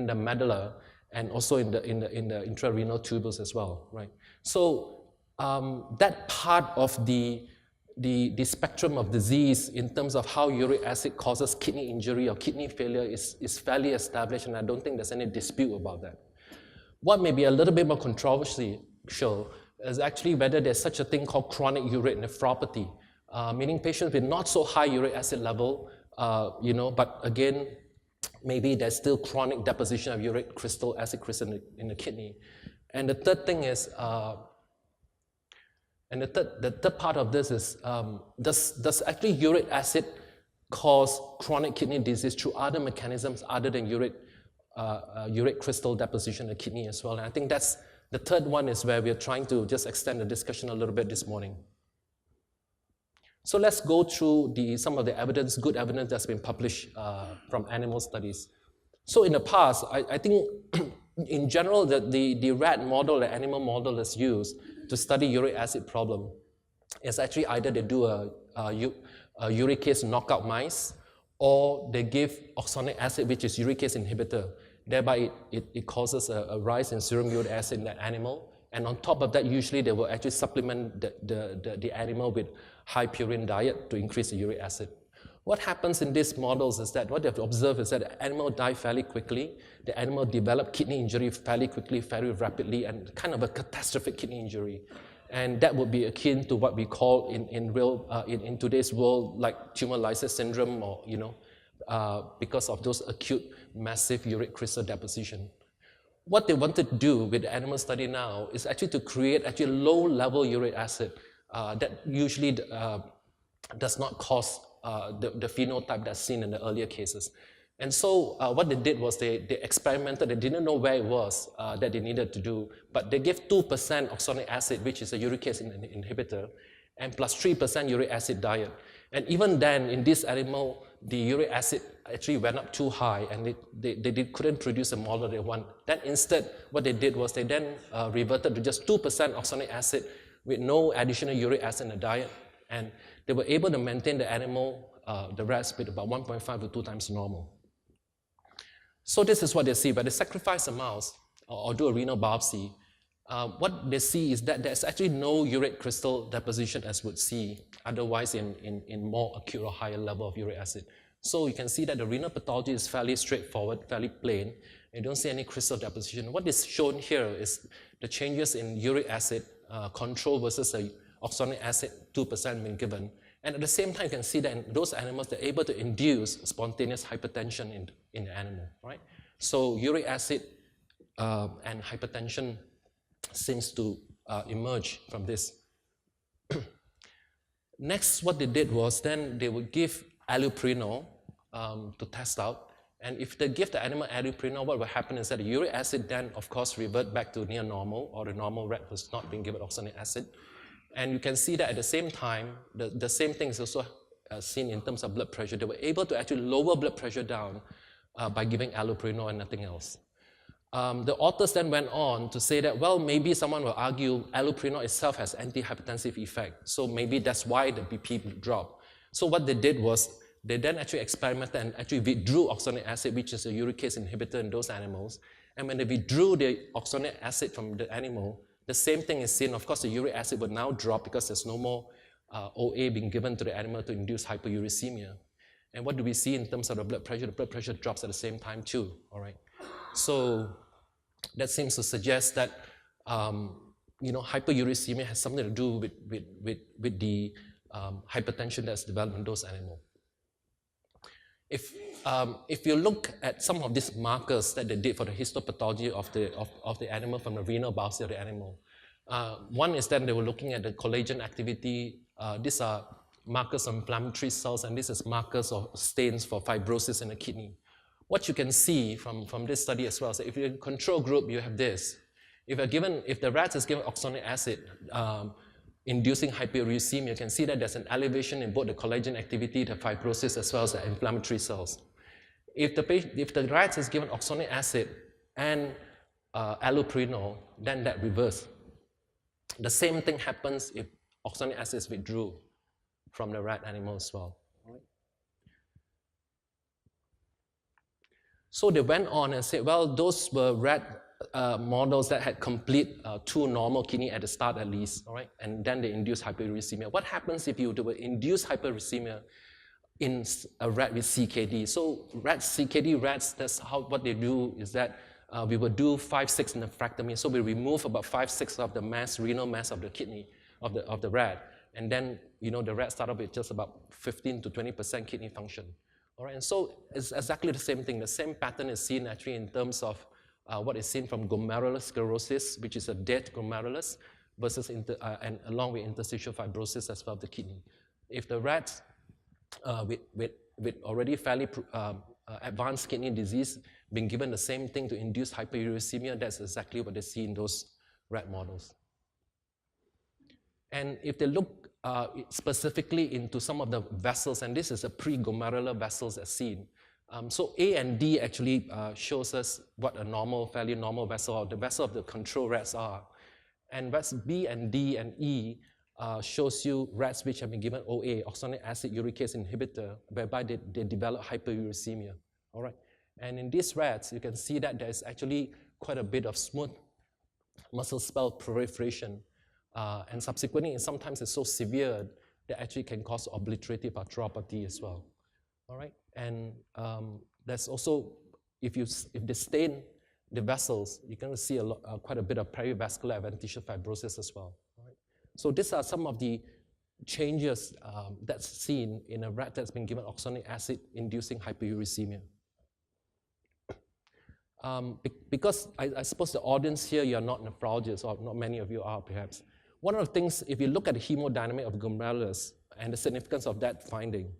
C: the medulla, and also in the intrarenal tubules as well, right? So that part of the spectrum of disease in terms of how uric acid causes kidney injury or kidney failure is fairly established, and I don't think there's any dispute about that. What may be a little bit more controversial is actually whether there's such a thing called chronic uric nephropathy, meaning patients with not so high uric acid level, you know, but again, maybe there's still chronic deposition of uric crystal, acid crystal in the kidney. And the third thing is, the third part of this is, does actually uric acid cause chronic kidney disease through other mechanisms other than uric crystal deposition in the kidney as well? And I think that's the third one, is where we're trying to just extend the discussion a little bit this morning. So let's go through some of the evidence, good evidence that's been published from animal studies. So in the past, I think in general, the rat model, the animal model that's used to study uric acid problem is actually either they do a uricase knockout mice, or they give oxalic acid, which is uricase inhibitor. Thereby, it causes a rise in serum uric acid in that animal. And on top of that, usually they will actually supplement the animal with high purine diet to increase the uric acid. What happens in these models is that what they have observed is that the animal die fairly quickly, the animal develop kidney injury fairly quickly, very rapidly, and kind of a catastrophic kidney injury. And that would be akin to what we call in today's world, like tumor lysis syndrome, or, you know, because of those acute massive uric crystal deposition. What they wanted to do with the animal study now is actually to create actually low-level uric acid that usually does not cause the phenotype that's seen in the earlier cases. And so what they did was they experimented. They didn't know where it was that they needed to do, but they gave 2% oxalic acid, which is a uricase inhibitor, and plus 3% uric acid diet. And even then, in this animal, the uric acid actually went up too high, and they couldn't produce a model they want. Then instead, what they did was they then reverted to just 2% oxalic acid with no additional uric acid in the diet, and they were able to maintain the animal, the rats, with about 1.5 to 2 times normal. So this is what they see. When they sacrifice a mouse or do a renal biopsy, what they see is that there's actually no uric crystal deposition as would see otherwise in more acute or higher level of uric acid. So you can see that the renal pathology is fairly straightforward, fairly plain. You don't see any crystal deposition. What is shown here is the changes in uric acid control versus the oxalic acid 2% being given. And at the same time, you can see that in those animals, they're able to induce spontaneous hypertension in the animal, right? So uric acid and hypertension seems to emerge from this. Next, what they did was then they would give allopurinol to test out. And if they give the animal allopurinol, what will happen is that the uric acid then, of course, revert back to near normal, or the normal rat was not being given oxalic acid. And you can see that at the same time, the same thing is also seen in terms of blood pressure. They were able to actually lower blood pressure down by giving allopurinol and nothing else. The authors then went on to say that, well, maybe someone will argue allopurinol itself has antihypertensive effect, so maybe that's why the BP dropped. So what they did was, they then actually experimented and actually withdrew oxalic acid, which is a uricase inhibitor in those animals. And when they withdrew the oxalic acid from the animal, the same thing is seen. Of course, the uric acid would now drop because there's no more OA being given to the animal to induce hyperuricemia. And what do we see in terms of the blood pressure? The blood pressure drops at the same time too, all right? So that seems to suggest that hyperuricemia has something to do with the hypertension that's developed in those animals. If you look at some of these markers that they did for the histopathology of the animal from the renal biopsy of the animal, one is that they were looking at the collagen activity. These are markers of inflammatory cells, and this is markers of stains for fibrosis in the kidney. What you can see from this study as well is that if you're in a control group, you have this. If the rat is given oxalic acid, inducing hyperuricemia, you can see that there's an elevation in both the collagen activity, the fibrosis, as well as the inflammatory cells. If the rat is given oxalic acid and allopurinol, then that reverses. The same thing happens if oxalic acid is withdrawn from the rat animal as well. Right? So they went on and said, well, those were rat models that had complete two normal kidney at the start at least, all right? And then they induce hyperuricemia. What happens if you do induce hyperuricemia in a rat with CKD? So CKD rats, that's what they do is that we would do 5-6 nephrectomy. So we remove about 5-6 of the renal mass of the kidney of the rat. And then, the rat started with just about 15 to 20% kidney function. All right, and so it's exactly the same thing. The same pattern is seen actually in terms of what is seen from glomerular sclerosis, which is a dead glomerulus, versus and along with interstitial fibrosis as well of the kidney. If the rats with already fairly advanced kidney disease being given the same thing to induce hyperuricemia, that's exactly what they see in those rat models. And if they look specifically into some of the vessels, and this is a pre-glomerular vessels as seen. So A and D actually shows us what a fairly normal vessel, or the vessel of the control rats are. And rats B and D and E shows you rats which have been given OA, oxalic acid uricase inhibitor, whereby they develop hyperuricemia. All right. And in these rats, you can see that there's actually quite a bit of smooth muscle spell proliferation. And subsequently, sometimes it's so severe that actually can cause obliterative arthropathy as well. All right, and there's also, if they stain the vessels, you're going to see quite a bit of perivascular adventitious fibrosis as well. All right? So these are some of the changes that's seen in a rat that's been given oxalic acid inducing hyperuricemia. Because I suppose the audience here, you're not nephrologists, or not many of you are perhaps. One of the things, if you look at the hemodynamic of glomerulus and the significance of that finding,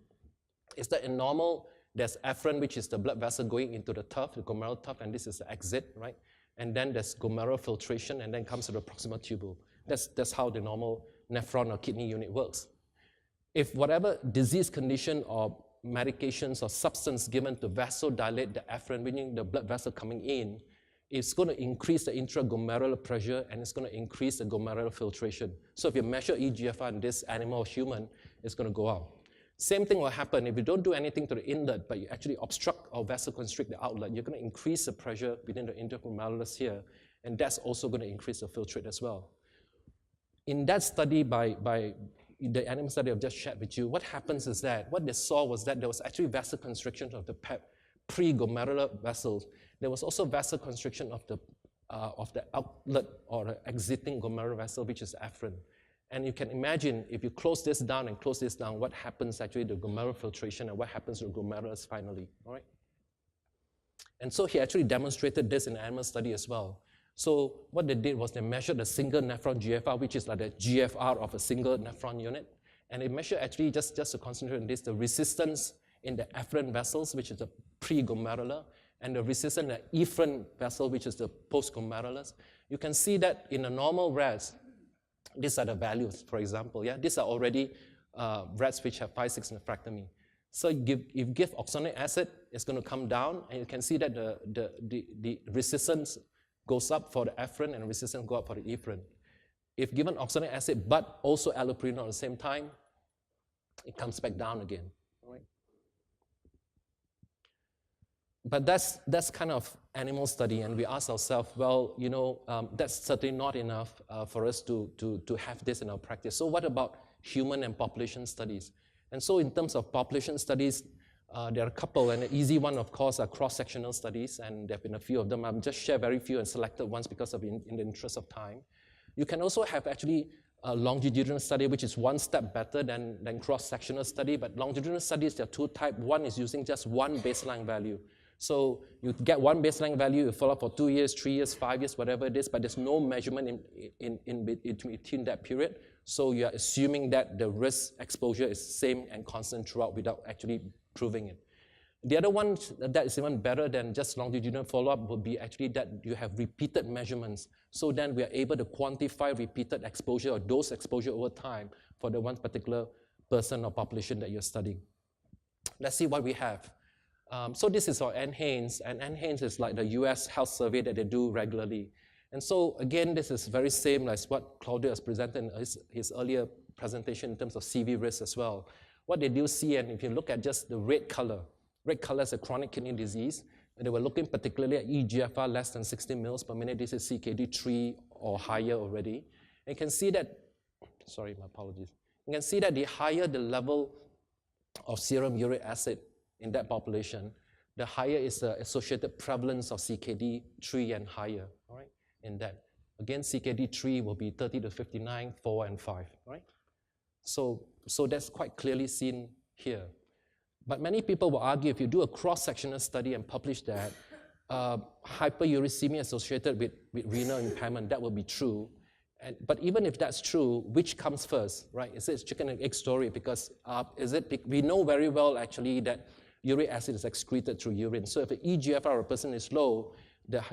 C: is that in normal, there's afferent, which is the blood vessel going into the tuft, the glomerular tuft, and this is the exit, right? And then there's glomerular filtration, and then comes to the proximal tubule. That's how the normal nephron or kidney unit works. If whatever disease condition or medications or substance given to vasodilate the afferent, meaning the blood vessel coming in, it's going to increase the intraglomerular pressure, and it's going to increase the glomerular filtration. So if you measure eGFR in this animal or human, it's going to go up. Same thing will happen if you don't do anything to the inlet, but you actually obstruct or vasoconstrict the outlet. You're going to increase the pressure within the interglomerulus here, and that's also going to increase the filtrate as well. In that study by the animal study I've just shared with you, what happens is that what they saw was that there was actually vasoconstriction of the pre-glomerular vessels. There was also vasoconstriction of the outlet or the exiting glomerular vessel, which is afferent. And you can imagine if you close this down and close this down, what happens actually to glomerular filtration and what happens to the glomerulus finally, all right? And so he actually demonstrated this in an animal study as well. So what they did was they measured a single nephron GFR, which is like the GFR of a single nephron unit, And they measure actually, just to concentrate on this, the resistance in the afferent vessels, which is the pre-glomerular, and the resistance in the efferent vessel, which is the post-glomerulus. You can see that in a normal rats, these are the values, for example. Yeah, these are already rats which have 5-6 nephrectomy. So if you give oxalic acid, it's going to come down, and you can see that the resistance goes up for the afferent and the resistance goes up for the efferent. If given oxalic acid but also allopurinol at the same time, it comes back down again. Right? But that's kind of animal study, and we ask ourselves, well, that's certainly not enough for us to have this in our practice. So what about human and population studies? And so in terms of population studies, there are a couple, and the easy one, of course, are cross-sectional studies, and there have been a few of them. I'll just share very few and selected ones because of in the interest of time. You can also have actually a longitudinal study, which is one step better than cross-sectional study, but longitudinal studies, there are two types. One is using just one baseline value. So you get one baseline value, you follow up for 2 years, 3 years, 5 years, whatever it is, but there's no measurement in between that period. So you're assuming that the risk exposure is same and constant throughout without actually proving it. The other one that is even better than just longitudinal follow-up would be actually that you have repeated measurements. So then we are able to quantify repeated exposure or dose exposure over time for the one particular person or population that you're studying. Let's see what we have. So this is our NHANES, and NHANES is like the US health survey that they do regularly. And so again, this is very same as what Claudio has presented in his earlier presentation in terms of CV risk as well. What they do see, and if you look at just the red color is a chronic kidney disease, and they were looking particularly at eGFR less than 60 mils per minute. This is CKD3 or higher already. And you can see that, sorry, my apologies. You can see that the higher the level of serum uric acid in that population, the higher is the associated prevalence of CKD3 and higher, all right, in that. Again, CKD3 will be 30 to 59, 4 and 5, right? So that's quite clearly seen here. But many people will argue if you do a cross-sectional study and publish that, hyperuricemia associated with renal impairment, that will be true. But even if that's true, which comes first, right? Is it chicken and egg story? Because we know very well actually that uric acid is excreted through urine. So if the eGFR of a person is low,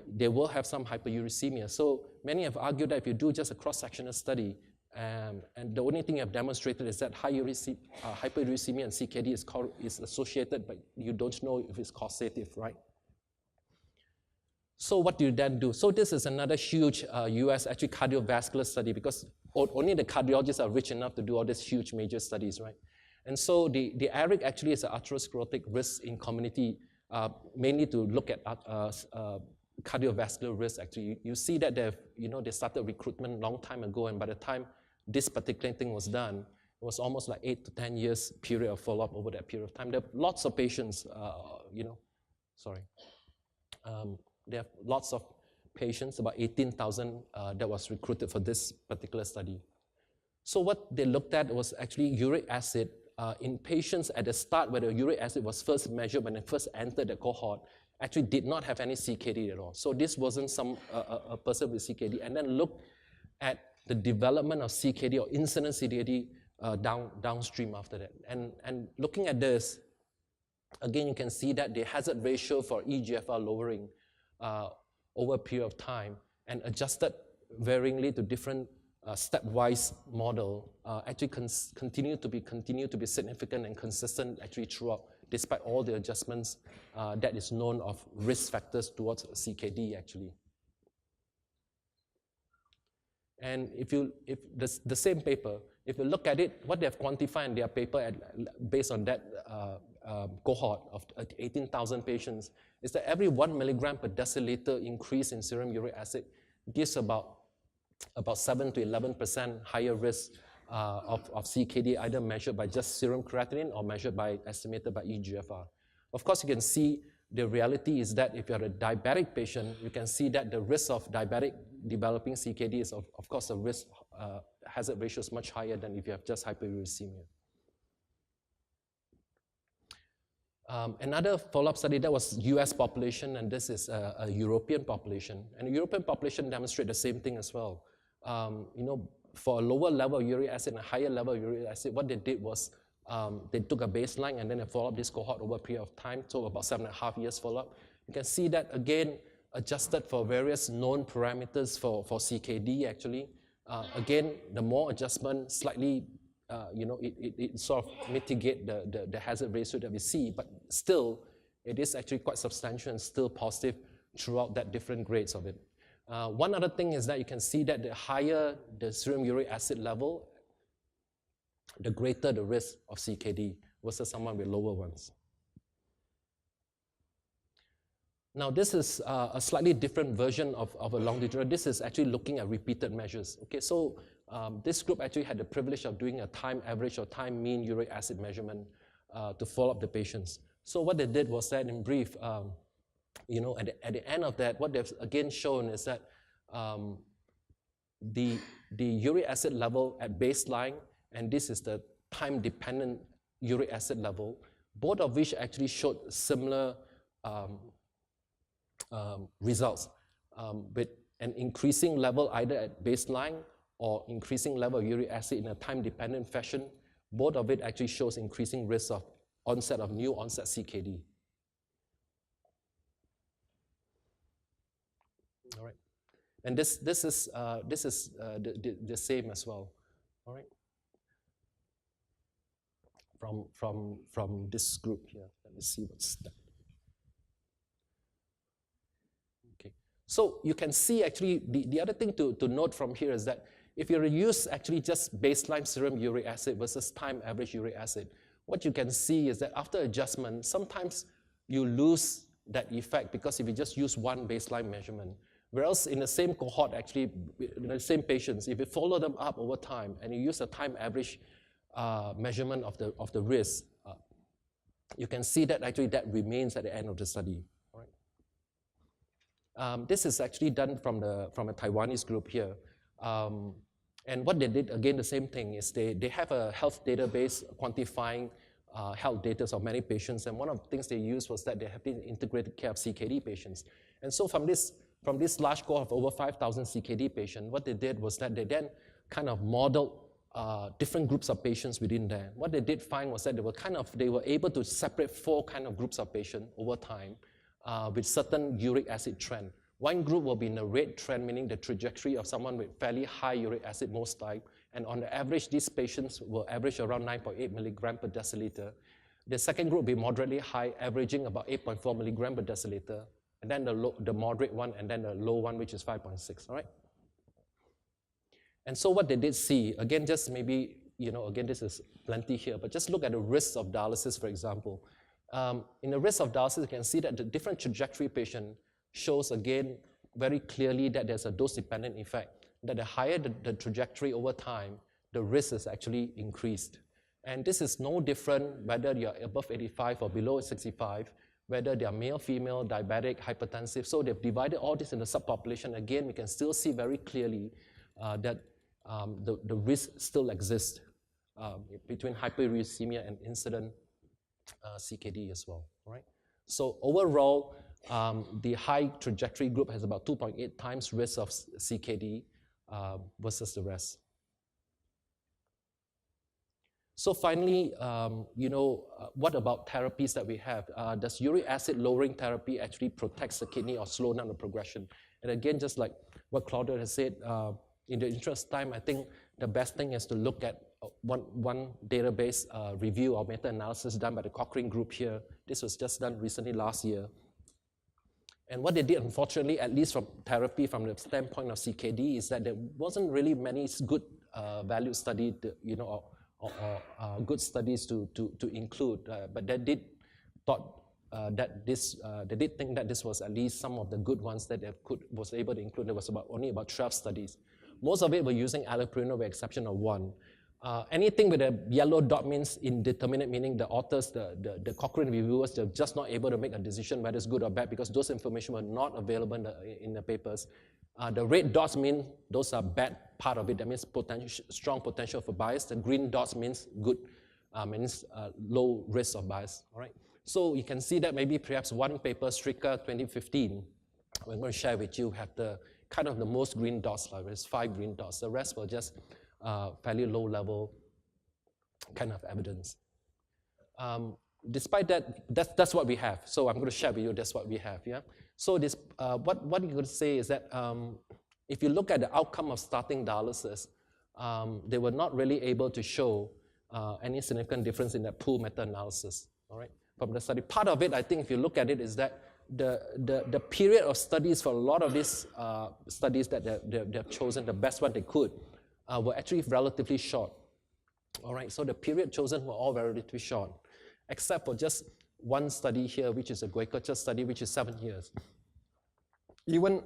C: they will have some hyperuricemia. So many have argued that if you do just a cross-sectional study, and the only thing you have demonstrated is that hyperuricemia and CKD is associated, but you don't know if it's causative, right? So what do you then do? So this is another huge US actually cardiovascular study, because only the cardiologists are rich enough to do all these huge major studies, right? And so the ARIC actually is an atherosclerotic risk in community, mainly to look at cardiovascular risk. Actually, you see that they started recruitment a long time ago, and by the time this particular thing was done, it was almost like 8 to 10 years period of follow-up over that period of time. There are lots of patients, there are lots of patients, about 18,000 that was recruited for this particular study. So what they looked at was actually uric acid in patients at the start where the uric acid was first measured when they first entered the cohort, actually did not have any CKD at all. So this wasn't a person with CKD. And then look at the development of CKD or incident CKD downstream after that. And looking at this, again, you can see that the hazard ratio for eGFR lowering over a period of time and adjusted varyingly to different stepwise model actually continue to be significant and consistent actually throughout, despite all the adjustments that is known of risk factors towards CKD actually. And if the same paper, if you look at it, what they have quantified in their paper based on that cohort of 18,000 patients is that every 1 milligram per deciliter increase in serum uric acid gives about 7 to 11% higher risk of CKD, either measured by just serum creatinine or measured by estimated by eGFR. Of course, you can see the reality is that if you're a diabetic patient, you can see that the risk of diabetic developing CKD is, of course, the risk hazard ratio is much higher than if you have just hyperuricemia. Another follow-up study, that was US population, and this is a European population. And the European population demonstrate the same thing as well. for a lower level of uric acid and a higher level of uric acid, what they did was they took a baseline and then they followed up this cohort over a period of time, so about 7.5 years follow-up. You can see that again, adjusted for various known parameters for CKD actually. Again, the more adjustment, slightly, it sort of mitigate the hazard ratio that we see, but still, it is actually quite substantial and still positive throughout that different grades of it. One other thing is that you can see that the higher the serum uric acid level, the greater the risk of CKD versus someone with lower ones. Now, this is a slightly different version of a longitudinal. This is actually looking at repeated measures. Okay, so this group actually had the privilege of doing a time average or time mean uric acid measurement to follow up the patients. So what they did was that, in brief, at the end of that, what they've again shown is that the uric acid level at baseline, and this is the time-dependent uric acid level, both of which actually showed similar results with an increasing level either at baseline or increasing level of uric acid in a time-dependent fashion. Both of it actually shows increasing risk of onset of new onset CKD. All right, and this is the same as well. All right, from this group here. Let me see what's that. Okay, so you can see actually the other thing to note from here is that if you use actually just baseline serum uric acid versus time average uric acid, what you can see is that after adjustment, sometimes you lose that effect because if you just use one baseline measurement. Whereas in the same cohort, actually, in the same patients, if you follow them up over time and you use a time average measurement of the risk, you can see that actually that remains at the end of the study. All right. This is actually done from a Taiwanese group here. And what they did, again, the same thing, is they have a health database quantifying health data of many patients, and one of the things they used was that they have been integrated care of CKD patients. And so from this large cohort of over 5,000 CKD patients, what they did was that they then kind of modeled different groups of patients within there. What they did find was that they were able to separate 4 kind of groups of patients over time with certain uric acid trend. One group will be in the red trend, meaning the trajectory of someone with fairly high uric acid most time. And on the average, these patients will average around 9.8 milligram per deciliter. The second group will be moderately high, averaging about 8.4 milligram per deciliter. And then the moderate one, and then the low one, which is 5.6, all right? And so what they did see, again, just maybe, again, this is plenty here, but just look at the risks of dialysis, for example. In the risk of dialysis, you can see that the different trajectory patient shows, again, very clearly that there's a dose-dependent effect, that the higher the trajectory over time, the risk is actually increased. And this is no different whether you're above 85 or below 65, whether they are male, female, diabetic, hypertensive. So they've divided all this into subpopulation. Again, we can still see very clearly that the risk still exists between hyperuricemia and incident CKD as well, right? So overall, the high trajectory group has about 2.8 times risk of CKD versus the rest. So finally, what about therapies that we have? Does uric acid lowering therapy actually protect the kidney or slow down the progression? And again, just like what Claudia has said, in the interest of time, I think the best thing is to look at one database review or meta-analysis done by the Cochrane group here. This was just done recently last year. And what they did, unfortunately, at least from therapy, from the standpoint of CKD, is that there wasn't really many good value studies, or good studies to include. But they did they did think that this was at least some of the good ones that they was able to include. There was only about 12 studies. Most of it were using allopurinol, with the exception of one. Anything with a yellow dot means indeterminate, meaning the authors, the Cochrane reviewers, they're just not able to make a decision whether it's good or bad because those information were not available in the papers. The red dots mean those are bad part of it. That means strong potential for bias. The green dots means good, means low risk of bias. All right. So you can see that maybe perhaps one paper, Stricker 2015, we're going to share with you, have the kind of the most green dots. There's 5 green dots. The rest were just fairly low level kind of evidence. Despite that, that's what we have. So I'm going to share with you that's what we have. Yeah. So this, what you're going to say is that if you look at the outcome of starting dialysis, they were not really able to show any significant difference in that pool meta-analysis. All right, from the study. Part of it, I think, if you look at it, is that the period of studies for a lot of these studies that they've chosen, the best one they could, were actually relatively short. All right, so the period chosen were all relatively short, except for just one study here, which is a Goicocha study, which is 7 years. Even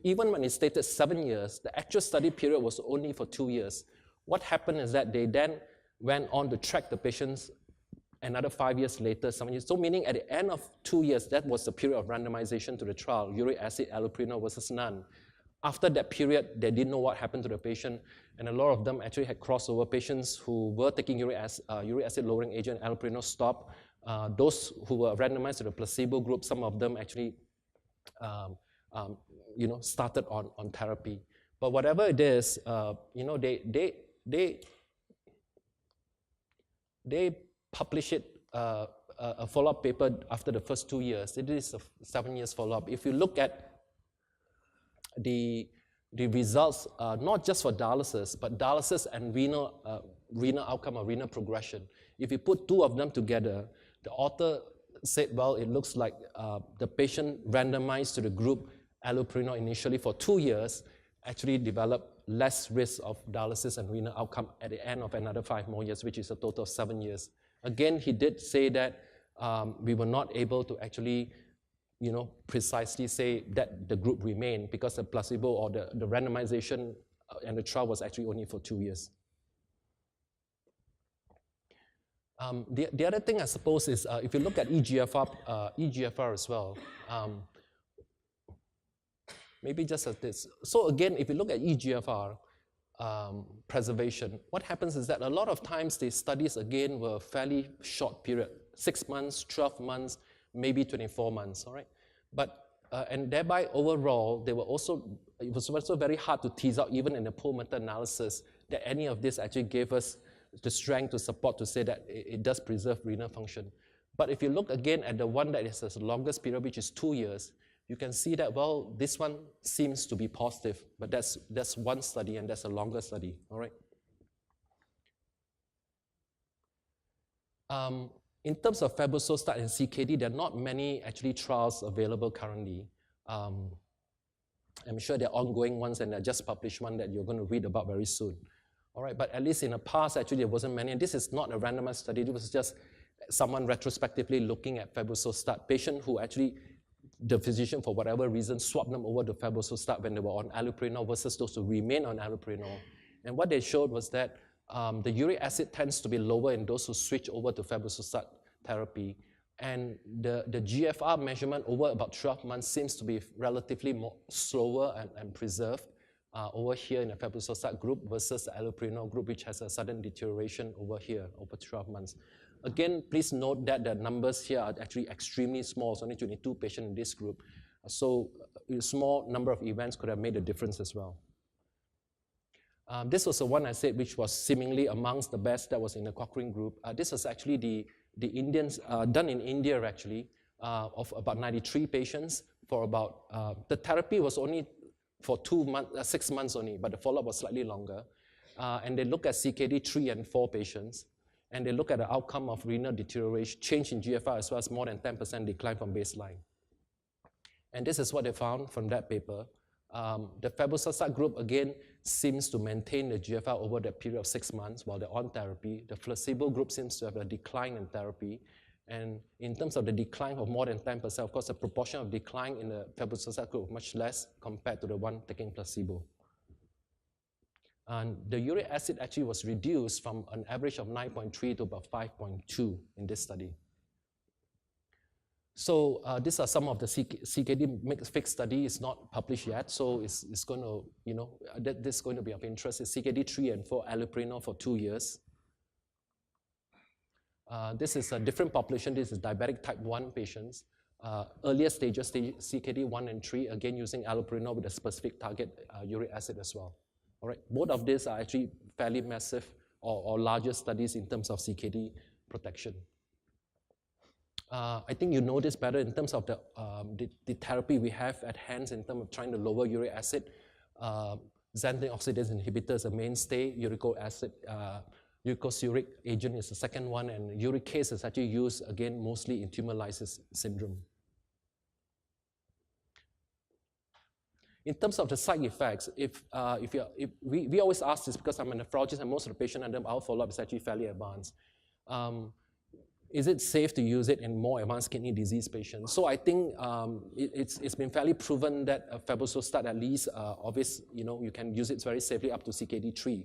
C: when it stated 7 years, the actual study period was only for 2 years. What happened is that they then went on to track the patients another 5 years later, 7 years. So meaning at the end of 2 years, that was the period of randomization to the trial, uric acid, allopurinol versus none. After that period, they didn't know what happened to the patient, and a lot of them actually had crossover. Patients who were taking uric acid lowering agent, allopurinol, stopped. Those who were randomized to the placebo group, some of them actually started on therapy. But whatever it is, they publish it, a follow-up paper after the first 2 years. It is a 7 years follow-up. If you look at the results, not just for dialysis, but dialysis and renal outcome or renal progression. If you put two of them together, the author said, well, it looks like the patient randomized to the group allopurinol initially for 2 years actually developed less risk of dialysis and renal outcome at the end of another 5 more years, which is a total of 7 years. Again, he did say that we were not able to actually precisely say that the group remained because the placebo or the randomization and the trial was actually only for 2 years. The other thing, I suppose, is if you look at eGFR as well, maybe just as this. So again, if you look at eGFR preservation, what happens is that a lot of times the studies, again, were fairly short period, 6 months, 12 months, maybe 24 months, all right? But, and thereby overall, it was also very hard to tease out, even in the pool meta-analysis, that any of this actually gave us the strength to support to say that it does preserve renal function. But if you look again at the one that is the longest period, which is 2 years, you can see that, well, this one seems to be positive, but that's one study and that's a longer study, all right? In terms of febuxostat and CKD, there are not many actually trials available currently. I'm sure there are ongoing ones and they're just published one that you're going to read about very soon. All right, but at least in the past, actually, there wasn't many. And this is not a randomized study. It was just someone retrospectively looking at febuxostat, patient who actually, the physician, for whatever reason, swapped them over to febuxostat when they were on allopurinol versus those who remain on allopurinol. And what they showed was that the uric acid tends to be lower in those who switch over to febuxostat therapy. And the GFR measurement over about 12 months seems to be relatively more slower and preserved over here in the febuxostat group versus the allopurinol group, which has a sudden deterioration over here over 12 months. Again, please note that the numbers here are actually extremely small. It's only 22 patients in this group. So a small number of events could have made a difference as well. This was the one I said which was seemingly amongst the best that was in the Cochrane group. This was actually the Indians, done in India actually, of about 93 patients for about, the therapy was only for 6 months only, but the follow-up was slightly longer. And they look at CKD 3 and 4 patients, and they look at the outcome of renal deterioration, change in GFR as well as more than 10% decline from baseline. And this is what they found from that paper. The febuxostat group, again, seems to maintain the GFR over that period of 6 months while they're on therapy. The placebo group seems to have a decline in therapy. And in terms of the decline of more than 10%, of course, the proportion of decline in the febuxostat group was much less compared to the one taking placebo. And the uric acid actually was reduced from an average of 9.3 to about 5.2 in this study. So these are some of the CKD mixed fixed study. It's not published yet, so it's going to, this is going to be of interest. It's CKD 3 and 4 allopurinol for 2 years. This is a different population. This is diabetic type 1 patients. Earlier stages, CKD 1 and 3, again using allopurinol with a specific target uric acid as well. All right, both of these are actually fairly massive or larger studies in terms of CKD protection. I think you know this better in terms of the therapy we have at hand in terms of trying to lower uric acid. Xanthine oxidase inhibitor is a mainstay. Uricosuric agent is the second one, and uricase is actually used again mostly in tumor lysis syndrome. In terms of the side effects, we always ask this because I'm a nephrologist and most of the patients under our follow-up is actually fairly advanced. Is it safe to use it in more advanced kidney disease patients? So I think it's been fairly proven that febuxostat at least, you can use it very safely up to CKD3.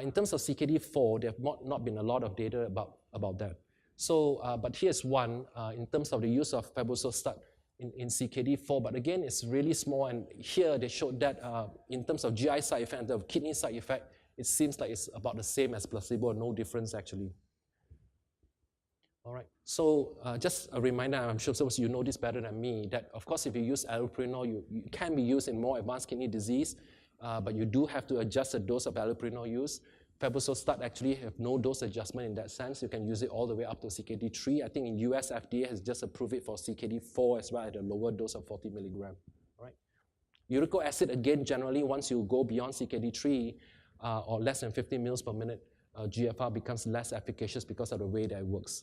C: In terms of CKD4, there have not been a lot of data about that. So, but here's one in terms of the use of febuxostat in CKD4, but again, it's really small, and here they showed that in terms of GI side effect and the kidney side effect, it seems like it's about the same as placebo, no difference actually. All right, so just a reminder, I'm sure some of you know this better than me, that of course if you use allopurinol, you can be used in more advanced kidney disease, but you do have to adjust the dose of allopurinol use. Febuxostat actually have no dose adjustment in that sense. You can use it all the way up to CKD3. I think in US FDA has just approved it for CKD4 as well at a lower dose of 40 milligram. Right? Uric acid, again, generally once you go beyond CKD3 or less than 50 mils per minute, GFR becomes less efficacious because of the way that it works.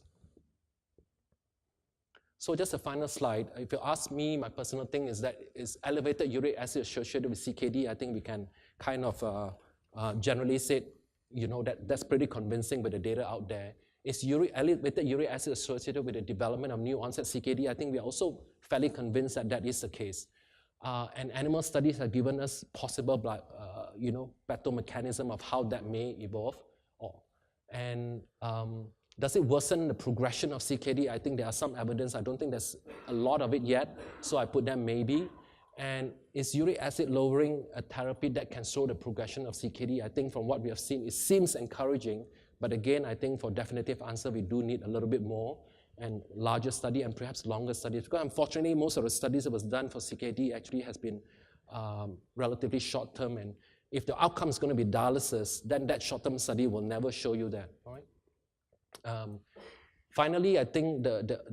C: So just a final slide. If you ask me, my personal thing is that is elevated uric acid associated with CKD. I think we can kind of generally say, that's pretty convincing with the data out there. Is elevated uric acid associated with the development of new onset CKD? I think we are also fairly convinced that that is the case. And animal studies have given us possible pathomechanism of how that may evolve. Does it worsen the progression of CKD? I think there are some evidence. I don't think there's a lot of it yet, so I put that maybe. And is uric acid lowering a therapy that can slow the progression of CKD? I think from what we have seen, it seems encouraging, but again, I think for definitive answer, we do need a little bit more and larger study and perhaps longer studies, because unfortunately, most of the studies that was done for CKD actually has been relatively short-term, and if the outcome is going to be dialysis, then that short-term study will never show you that, all right? Finally, I think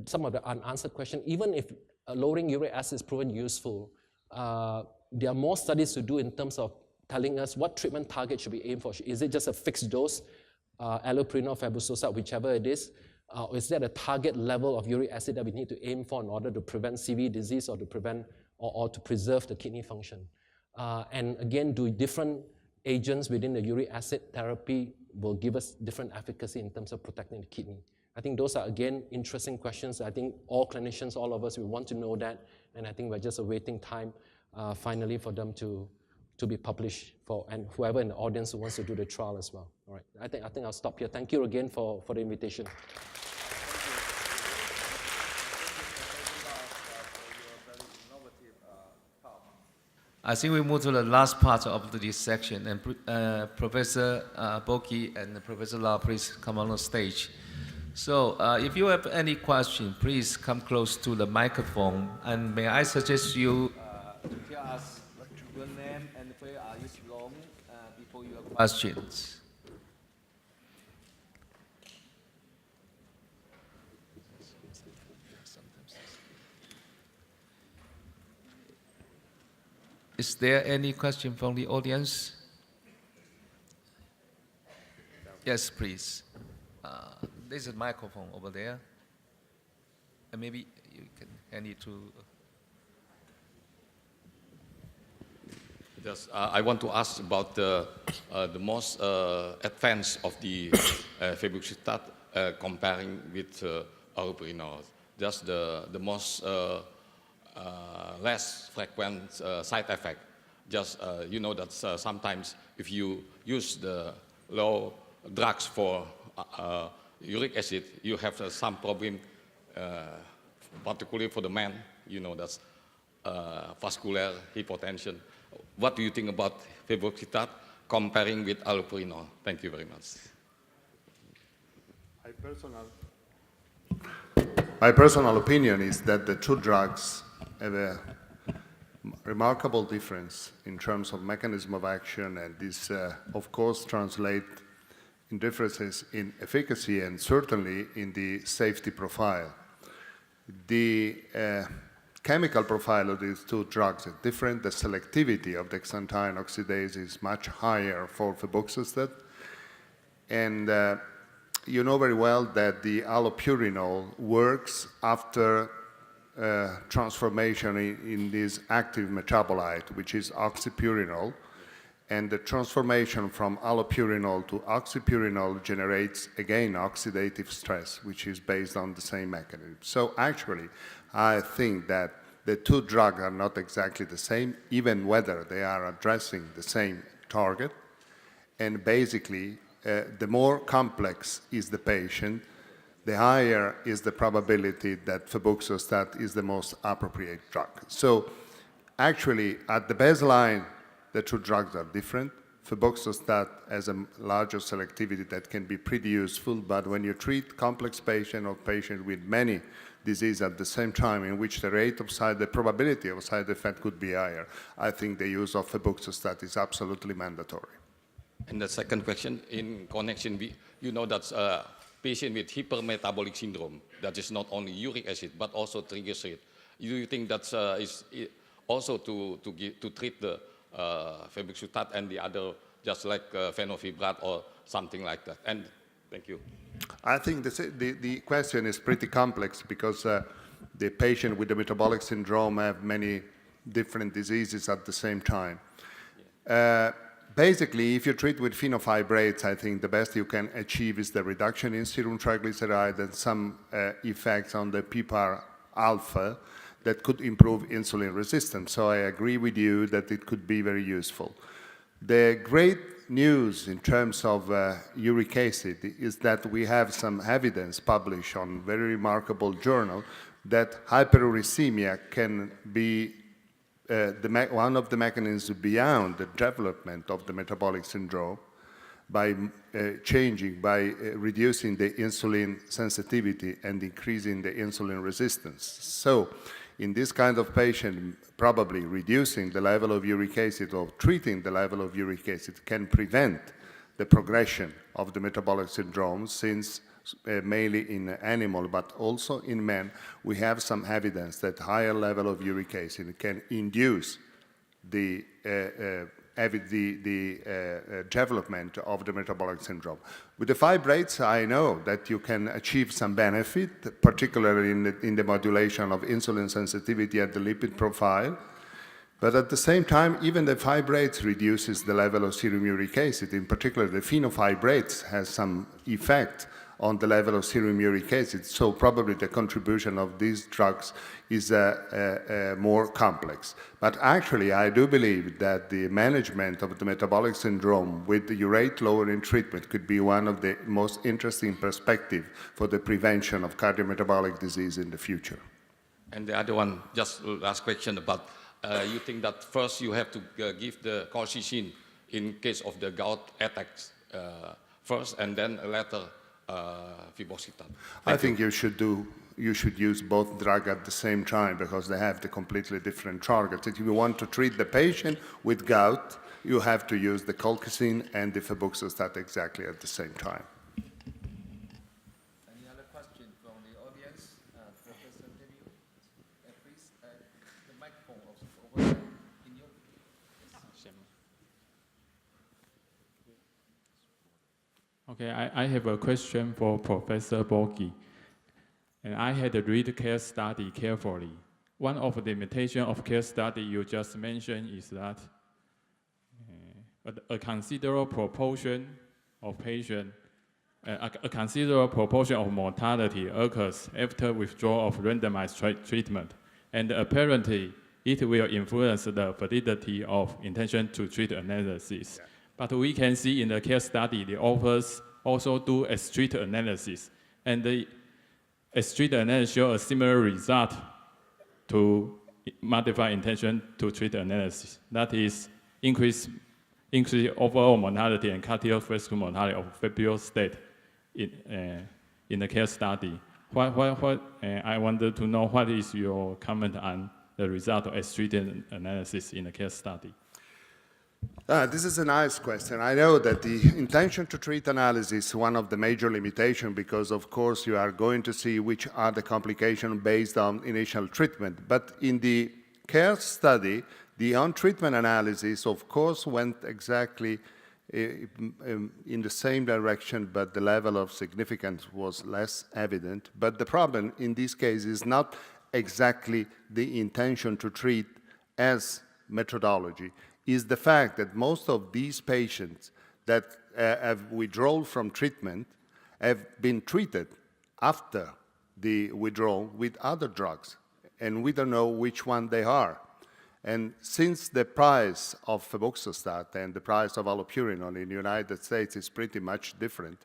C: some of the unanswered questions, even if lowering uric acid is proven useful, there are more studies to do in terms of telling us what treatment target should be aimed for. Is it just a fixed dose, allopurinol, febuxostat, whichever it is? Or is there a target level of uric acid that we need to aim for in order to prevent CV disease or to prevent or to preserve the kidney function? And again, do different agents within the uric acid therapy will give us different efficacy in terms of protecting the kidney? I think those are, again, interesting questions. I think all clinicians, all of us, we want to know that, and I think we're just awaiting time, finally, for them to be published and whoever in the audience who wants to do the trial as well. All right, I think I'll stop here. Thank you again for the invitation.
A: I think we move to the last part of this section, and Professor Boki and Professor Lau, please come on the stage. So if you have any question, please come close to the microphone, and may I suggest you to tell us your name and where are you from before your questions. Is there any question from the audience? Yes, please. There's a microphone over there. And maybe you can hand it to...
D: Yes, I want to ask about the most advanced of the febuxostat comparing with allopurinol. Just the most less frequent side effect. Just you know that sometimes if you use the low drugs for uric acid, you have some problem, particularly for the men. You know that's vascular hypertension. What do you think about febuxostat comparing with allopurinol? Thank you very much.
B: My personal opinion is that the two drugs have a remarkable difference in terms of mechanism of action, and this, of course, translate in differences in efficacy and certainly in the safety profile. The chemical profile of these two drugs is different. The selectivity of the xanthine oxidase is much higher for febuxostat. And you know very well that the allopurinol works after transformation in this active metabolite, which is oxypurinol. And the transformation from allopurinol to oxypurinol generates, again, oxidative stress, which is based on the same mechanism. So actually, I think that the two drugs are not exactly the same, even whether they are addressing the same target. And basically, the more complex is the patient, the higher is the probability that febuxostat is the most appropriate drug. So actually, at the baseline, the two drugs are different. Febuxostat has a larger selectivity that can be pretty useful, but when you treat complex patients or patients with many diseases at the same time, in which the rate of the probability of side effect could be higher, I think the use of febuxostat is absolutely mandatory.
D: And the second question, in connection, you know that patient with hypermetabolic syndrome, that is not only uric acid, but also triglyceride. Do you think that's is also to treat the febuxostat and the other, just like fenofibrat or something like that? And thank you.
B: I think the question is pretty complex because the patient with the metabolic syndrome have many different diseases at the same time. Basically, if you treat with fenofibrates, I think the best you can achieve is the reduction in serum triglyceride and some effects on the PPAR alpha that could improve insulin resistance. So I agree with you that it could be very useful. The great news in terms of uric acid is that we have some evidence published on very remarkable journal that hyperuricemia can be one of the mechanisms beyond the development of the metabolic syndrome by reducing the insulin sensitivity and increasing the insulin resistance. So in this kind of patient, probably reducing the level of uric acid or treating the level of uric acid can prevent the progression of the metabolic syndrome, since mainly in animal, but also in men, we have some evidence that higher level of uric acid can induce the development of the metabolic syndrome. With the fibrates, I know that you can achieve some benefit, particularly in the modulation of insulin sensitivity and the lipid profile. But at the same time, even the fibrates reduces the level of serum uric acid. In particular, the fenofibrates has some effect on the level of serum uric acid. So probably the contribution of these drugs is more complex. But actually, I do believe that the management of the metabolic syndrome with the urate lowering treatment could be one of the most interesting perspectives for the prevention of cardiometabolic disease in the future.
D: And the other one, just last question about, you think that first you have to give the colchicine in case of the gout attacks first, and then later febuxostat?
B: I think you should use both drugs at the same time because they have the completely different targets. If you want to treat the patient with gout, you have to use the colchicine and the febuxostat exactly at the same time.
A: Any other question from the audience? Professor David, please, the microphone over there in your...
E: Okay, I have a question for Professor Borghi. And I had to read case study carefully. One of the limitations of case study you just mentioned is that a considerable proportion of patients, a considerable proportion of mortality occurs after withdrawal of randomized treatment. And apparently, it will influence the validity of intention to treat analysis. Yeah. But we can see in the case study, the authors also do a street analysis. And a street analysis shows a similar result to modify intention to treat analysis. That is increase overall mortality and cardiovascular mortality of febuxostat in the case study. I wanted to know what is your comment on the result of S-treated analysis in the case study?
B: This is a nice question. I know that the intention to treat analysis is one of the major limitations because, of course, you are going to see which are the complications based on initial treatment. But in the CARE study, the on-treatment analysis, of course, went exactly in the same direction, but the level of significance was less evident. But the problem in this case is not exactly the intention to treat as methodology, is the fact that most of these patients that have withdrawn from treatment have been treated after the withdrawal with other drugs, and we don't know which one they are. And since the price of febuxostat and the price of allopurinol in the United States is pretty much different,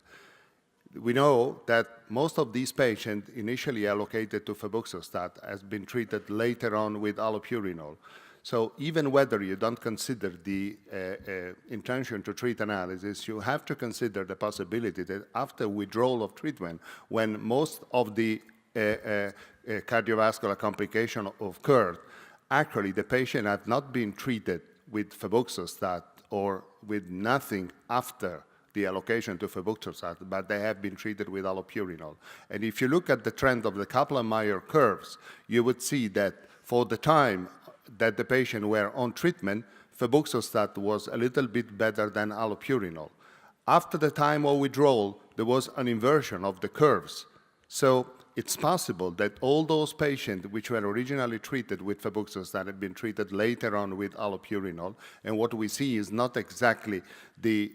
B: we know that most of these patients initially allocated to febuxostat has been treated later on with allopurinol. So even whether you don't consider the intention to treat analysis, you have to consider the possibility that after withdrawal of treatment, when most of the cardiovascular complications occurred, actually the patient had not been treated with febuxostat or with nothing after the allocation to febuxostat, but they have been treated with allopurinol. And if you look at the trend of the Kaplan-Meier curves, you would see that for the time that the patient were on treatment, febuxostat was a little bit better than allopurinol. After the time of withdrawal, there was an inversion of the curves. So it's possible that all those patients which were originally treated with febuxostat have been treated later on with allopurinol, and what we see is not exactly the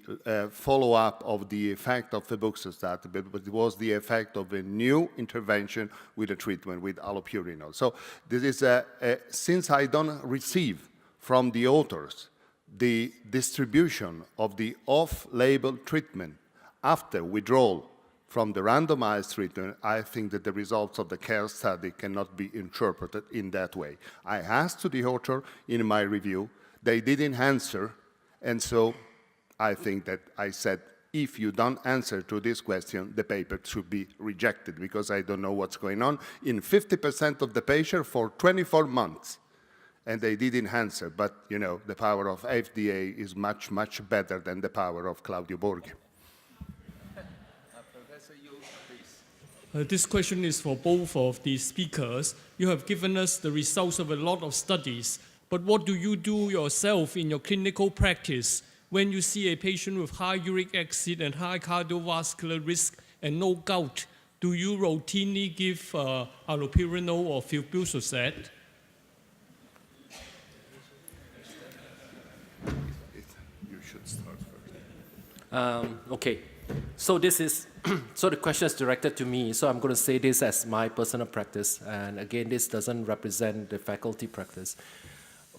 B: follow-up of the effect of febuxostat, but it was the effect of a new intervention with a treatment with allopurinol. So this is since I don't receive from the authors the distribution of the off-label treatment after withdrawal from the randomized treatment, I think that the results of the CARE study cannot be interpreted in that way. I asked to the author in my review, they didn't answer, and so I think that I said, if you don't answer to this question, the paper should be rejected because I don't know what's going on in 50% of the patients for 24 months. And they didn't answer, but you know, the power of FDA is much, much better than the power of Claudio Borghi.
F: This question is for both of the speakers. You have given us the results of a lot of studies, but what do you do yourself in your clinical practice when you see a patient with high uric acid and high cardiovascular risk and no gout? Do you routinely give allopurinol or febuxostat?
B: You should start first.
C: Okay, so this is so the question is directed to me, so I'm going to say this as my personal practice, and again, this doesn't represent the faculty practice.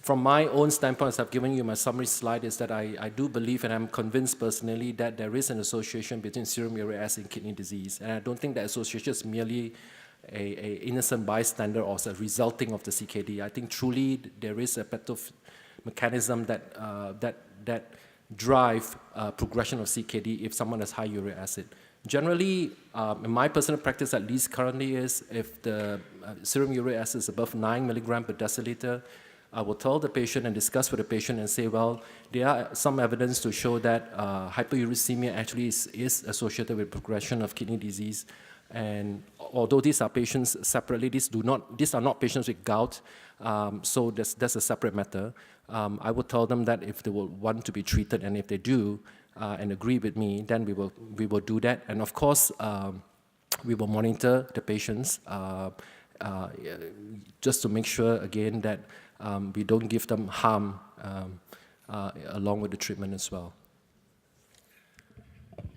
C: From my own standpoint, as I've given you my summary slide, is that I do believe, and I'm convinced personally, that there is an association between serum uric acid and kidney disease, and I don't think that association is merely a innocent bystander or a resulting of the CKD. I think truly there is a mechanism that drive progression of CKD if someone has high uric acid. Generally, in my personal practice, at least currently, is if the serum uric acid is above 9 milligram per deciliter, I will tell the patient and discuss with the patient and say, well, there are some evidence to show that hyperuricemia actually is associated with progression of kidney disease. And although these are patients separately, these are not patients with gout, so that's a separate matter. I would tell them that if they will want to be treated, and if they do, and agree with me, then we will do that. And of course, we will monitor the patients just to make sure, again, that we don't give them harm along with the treatment as well.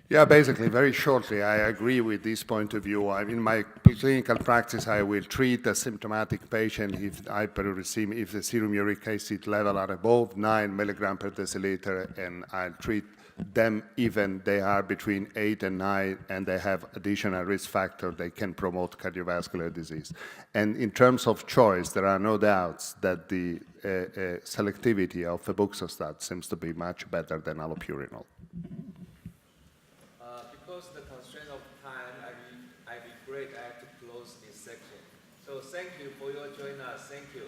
B: Yeah, basically, very shortly, I agree with this point of view. In my clinical practice, I will treat a symptomatic patient if hyperuricemia, if the serum uric acid level are above 9 milligram per deciliter, and I'll treat them even they are between 8 and 9 and they have additional risk factor, they can promote cardiovascular disease. And in terms of choice, there are no doubts that the selectivity of febuxostat seems to be much better than allopurinol.
A: Because the constraint of time, I regret I have to close this section. So thank you for your joining us. Thank you.